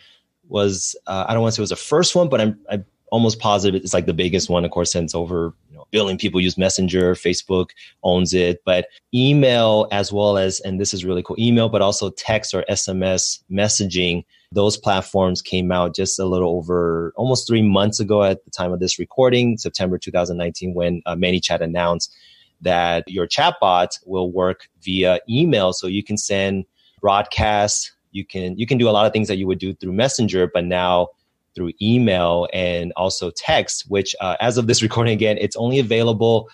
was, I don't want to say it was the first one, but I'm almost positive it's like the biggest one, of course, since over a billion people use Messenger. Facebook owns it. But email as well as, and this is really cool, email, but also text or SMS messaging, those platforms came out just a little over almost 3 months ago at the time of this recording, September 2019, when ManyChat announced that your chatbot will work via email. So you can send broadcasts, you can do a lot of things that you would do through Messenger, but now through email and also text, which as of this recording, again, it's only available.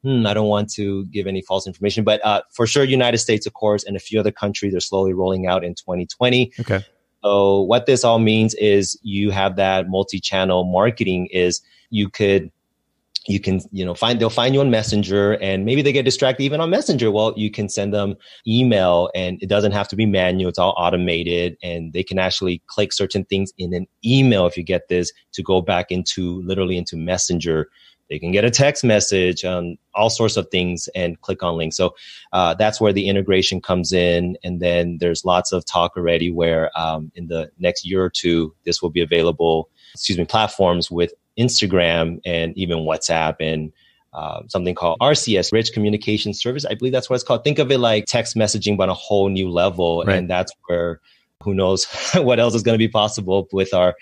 I don't want to give any false information, but for sure, United States, of course, and a few other countries are slowly rolling out in 2020. Okay. So what this all means is you have that multi-channel marketing is you can, they'll find you on Messenger and maybe they get distracted even on Messenger. Well, you can send them email and it doesn't have to be manual. It's all automated and they can actually click certain things in an email. If you get this to go back into Messenger, they can get a text message on all sorts of things and click on links. So that's where the integration comes in. And then there's lots of talk already where in the next year or two, this will be available, platforms with Instagram and even WhatsApp and something called RCS, Rich Communication Service. I believe that's what it's called. Think of it like text messaging, but on a whole new level. Right. And that's where who knows what else is going to be possible with our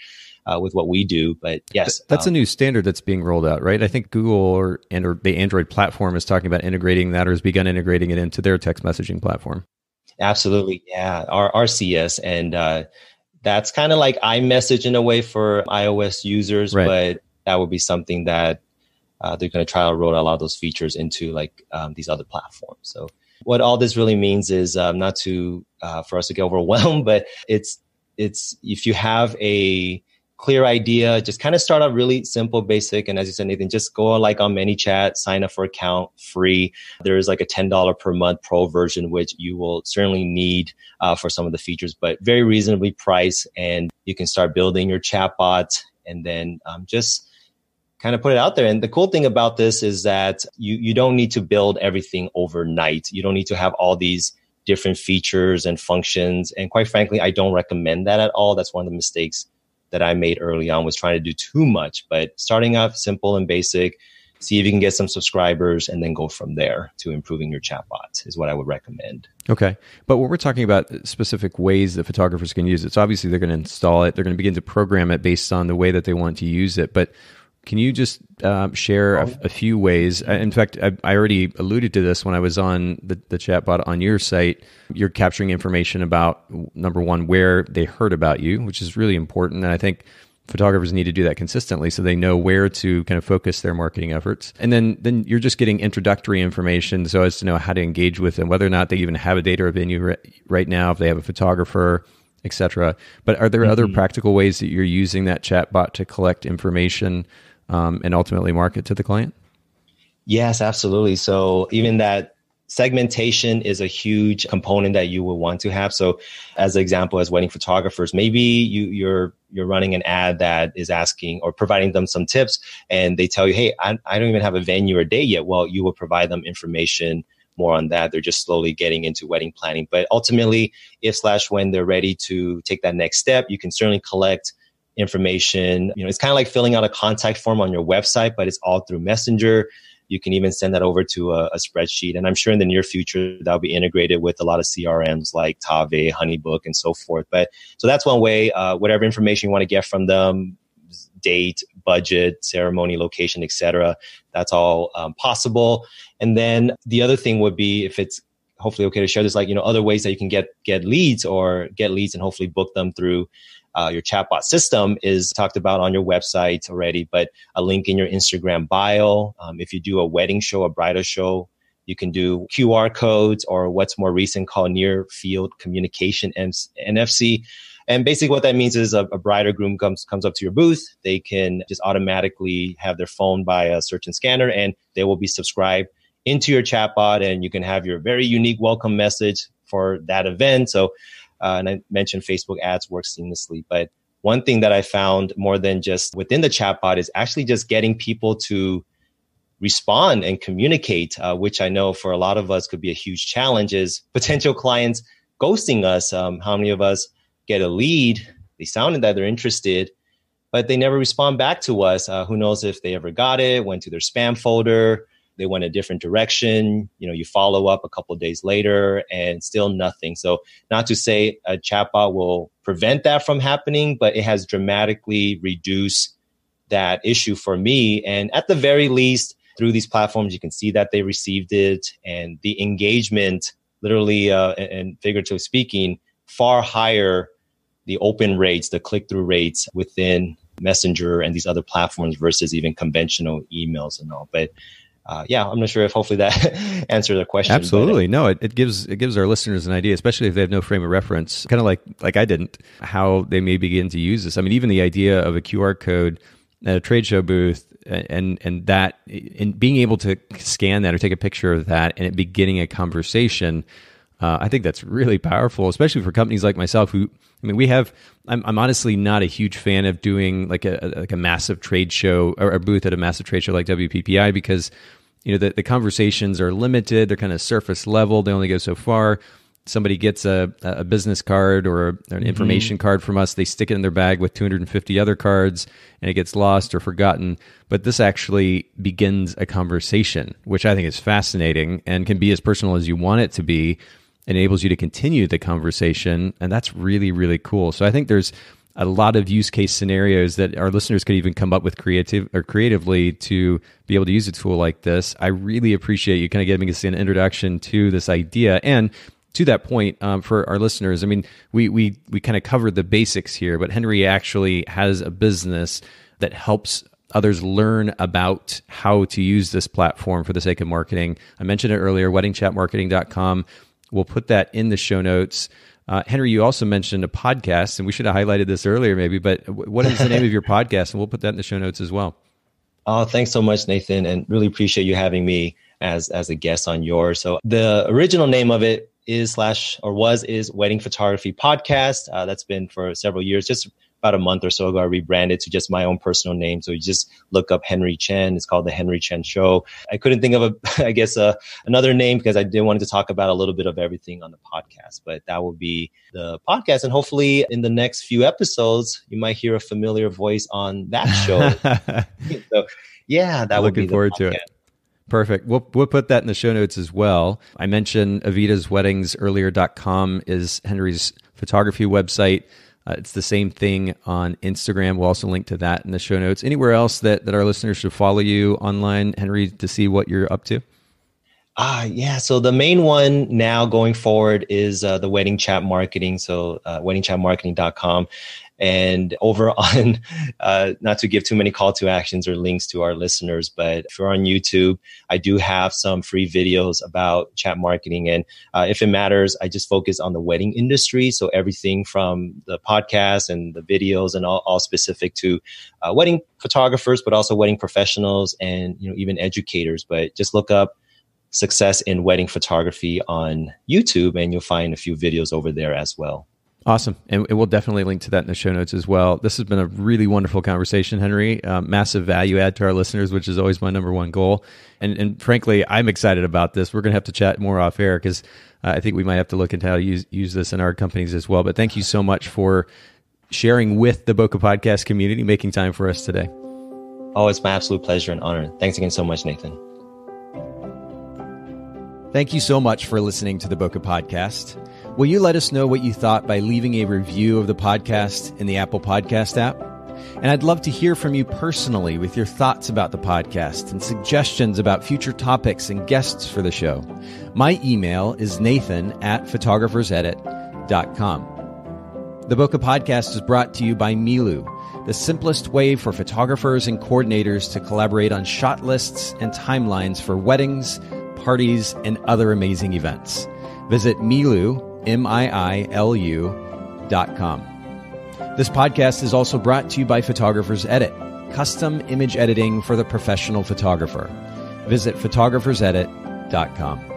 with what we do. But yes. That's a new standard that's being rolled out, right? I think Google or the Android platform is talking about integrating that or has begun integrating it into their text messaging platform. Absolutely. Yeah. Our RCS. And that's kind of like iMessage in a way for iOS users, right. But that would be something that they're going to try to roll out a lot of those features into these other platforms. So what all this really means is not to for us to get overwhelmed, but it's if you have a clear idea, just kind of start out really simple, basic. And as you said, Nathan, just go on ManyChat, sign up for account free. There is like a $10 per month pro version, which you will certainly need for some of the features, but very reasonably priced. And you can start building your chatbot and then just kind of put it out there. And the cool thing about this is that you don't need to build everything overnight. You don't need to have all these different features and functions. And quite frankly, I don't recommend that at all. That's one of the mistakes that I made early on was trying to do too much, but starting off simple and basic, see if you can get some subscribers and then go from there to improving your chatbot is what I would recommend. Okay. But what we're talking about specific ways that photographers can use it. So obviously they're going to install it. They're going to begin to program it based on the way that they want to use it. But can you just share a few ways? In fact, I already alluded to this when I was on the chatbot on your site. You're capturing information about, number one, where they heard about you, which is really important. And I think photographers need to do that consistently so they know where to kind of focus their marketing efforts. And then you're just getting introductory information so as to know how to engage with them, whether or not they even have a data venue right now, if they have a photographer, et cetera. But are there other practical ways that you're using that chatbot to collect information and ultimately market to the client? Yes, absolutely. So even that segmentation is a huge component that you will want to have. So as an example, as wedding photographers, maybe you're running an ad that is asking or providing them some tips and they tell you, hey, I don't even have a venue or date yet. Well, you will provide them information more on that. They're just slowly getting into wedding planning. But ultimately, when they're ready to take that next step, you can certainly collect information. It's kind of like filling out a contact form on your website, but it's all through Messenger. You can even send that over to a spreadsheet. And I'm sure in the near future, that'll be integrated with a lot of CRMs like Tave, Honeybook, and so forth. So that's one way, whatever information you want to get from them, date, budget, ceremony, location, etc. That's all possible. And then the other thing would be, if it's hopefully okay to share this, other ways that you can get leads and hopefully book them through your chatbot system is talked about on your website already, but a link in your Instagram bio. If you do a wedding show, a bridal show, you can do QR codes or what's more recent called near field communication, NFC. And basically what that means is a bride or groom comes up to your booth. They can just automatically have their phone by a search and scanner and they will be subscribed into your chatbot and you can have your very unique welcome message for that event. So and I mentioned Facebook ads work seamlessly. But one thing that I found more than just within the chatbot is actually just getting people to respond and communicate, which I know for a lot of us could be a huge challenge, is potential clients ghosting us. How many of us get a lead? They sounded that they're interested, but they never respond back to us. Who knows if they ever got it, went to their spam folder, they went a different direction. You follow up a couple of days later and still nothing. So not to say a chatbot will prevent that from happening, but it has dramatically reduced that issue for me. And at the very least, through these platforms, you can see that they received it and the engagement, literally and figuratively speaking, far higher the open rates, the click-through rates within Messenger and these other platforms versus even conventional emails and all. But I'm not sure if hopefully that answered the question. Absolutely. No, it gives our listeners an idea, especially if they have no frame of reference, kind of like I didn't, how they may begin to use this. I mean, even the idea of a QR code at a trade show booth and that, and being able to scan that or take a picture of that and it beginning a conversation, I think that's really powerful, especially for companies like myself who, I'm honestly not a huge fan of doing like a massive trade show or a booth at a massive trade show like WPPI because, the conversations are limited. They're kind of surface level. They only go so far. Somebody gets a business card or an information card from us. They stick it in their bag with 250 other cards and it gets lost or forgotten. But this actually begins a conversation, which I think is fascinating and can be as personal as you want it to be. Enables you to continue the conversation. And that's really, really cool. So I think there's a lot of use case scenarios that our listeners could even come up with creatively to be able to use a tool like this. I really appreciate you kind of giving us an introduction to this idea. And to that point, for our listeners, we kind of covered the basics here, but Henry actually has a business that helps others learn about how to use this platform for the sake of marketing. I mentioned it earlier, weddingchatmarketing.com. We'll put that in the show notes. Henry, you also mentioned a podcast, and we should have highlighted this earlier maybe, but what is the name of your podcast? And we'll put that in the show notes as well. Oh, thanks so much, Nathan, and really appreciate you having me as a guest on yours. So the original name of it is Wedding Photography Podcast. That's been for several years, just about a month or so ago, I rebranded to just my own personal name. So you just look up Henry Chen. It's called The Henry Chen Show. I couldn't think of another name because I did want to talk about a little bit of everything on the podcast, but that will be the podcast. And hopefully in the next few episodes, you might hear a familiar voice on that show. So yeah, that would be looking forward to it. Perfect. We'll put that in the show notes as well. I mentioned Avida's Weddings earlier.com is Henry's photography website. It's the same thing on Instagram. We'll also link to that in the show notes. Anywhere else that our listeners should follow you online, Henry, to see what you're up to? Yeah. So the main one now going forward is the Wedding Chat Marketing. So weddingchatmarketing.com. And over on, not to give too many call to actions or links to our listeners, but if you're on YouTube, I do have some free videos about chat marketing. And if it matters, I just focus on the wedding industry. So everything from the podcast and the videos and all specific to wedding photographers, but also wedding professionals and, even educators. But just look up Success in Wedding Photography on YouTube and you'll find a few videos over there as well. Awesome. And we'll definitely link to that in the show notes as well. This has been a really wonderful conversation, Henry. Massive value add to our listeners, which is always my number one goal. And frankly, I'm excited about this. We're going to have to chat more off air because I think we might have to look into how to use this in our companies as well. But thank you so much for sharing with the Bokeh Podcast community, making time for us today. Oh, it's my absolute pleasure and honor. Thanks again so much, Nathan. Thank you so much for listening to the Bokeh Podcast. Will you let us know what you thought by leaving a review of the podcast in the Apple Podcast app? And I'd love to hear from you personally with your thoughts about the podcast and suggestions about future topics and guests for the show. My email is nathan@photographersedit.com. The Bokeh Podcast is brought to you by Milu, the simplest way for photographers and coordinators to collaborate on shot lists and timelines for weddings, parties, and other amazing events. Visit Milu, MIILU.com. This podcast is also brought to you by Photographers Edit, custom image editing for the professional photographer. Visit photographersedit.com.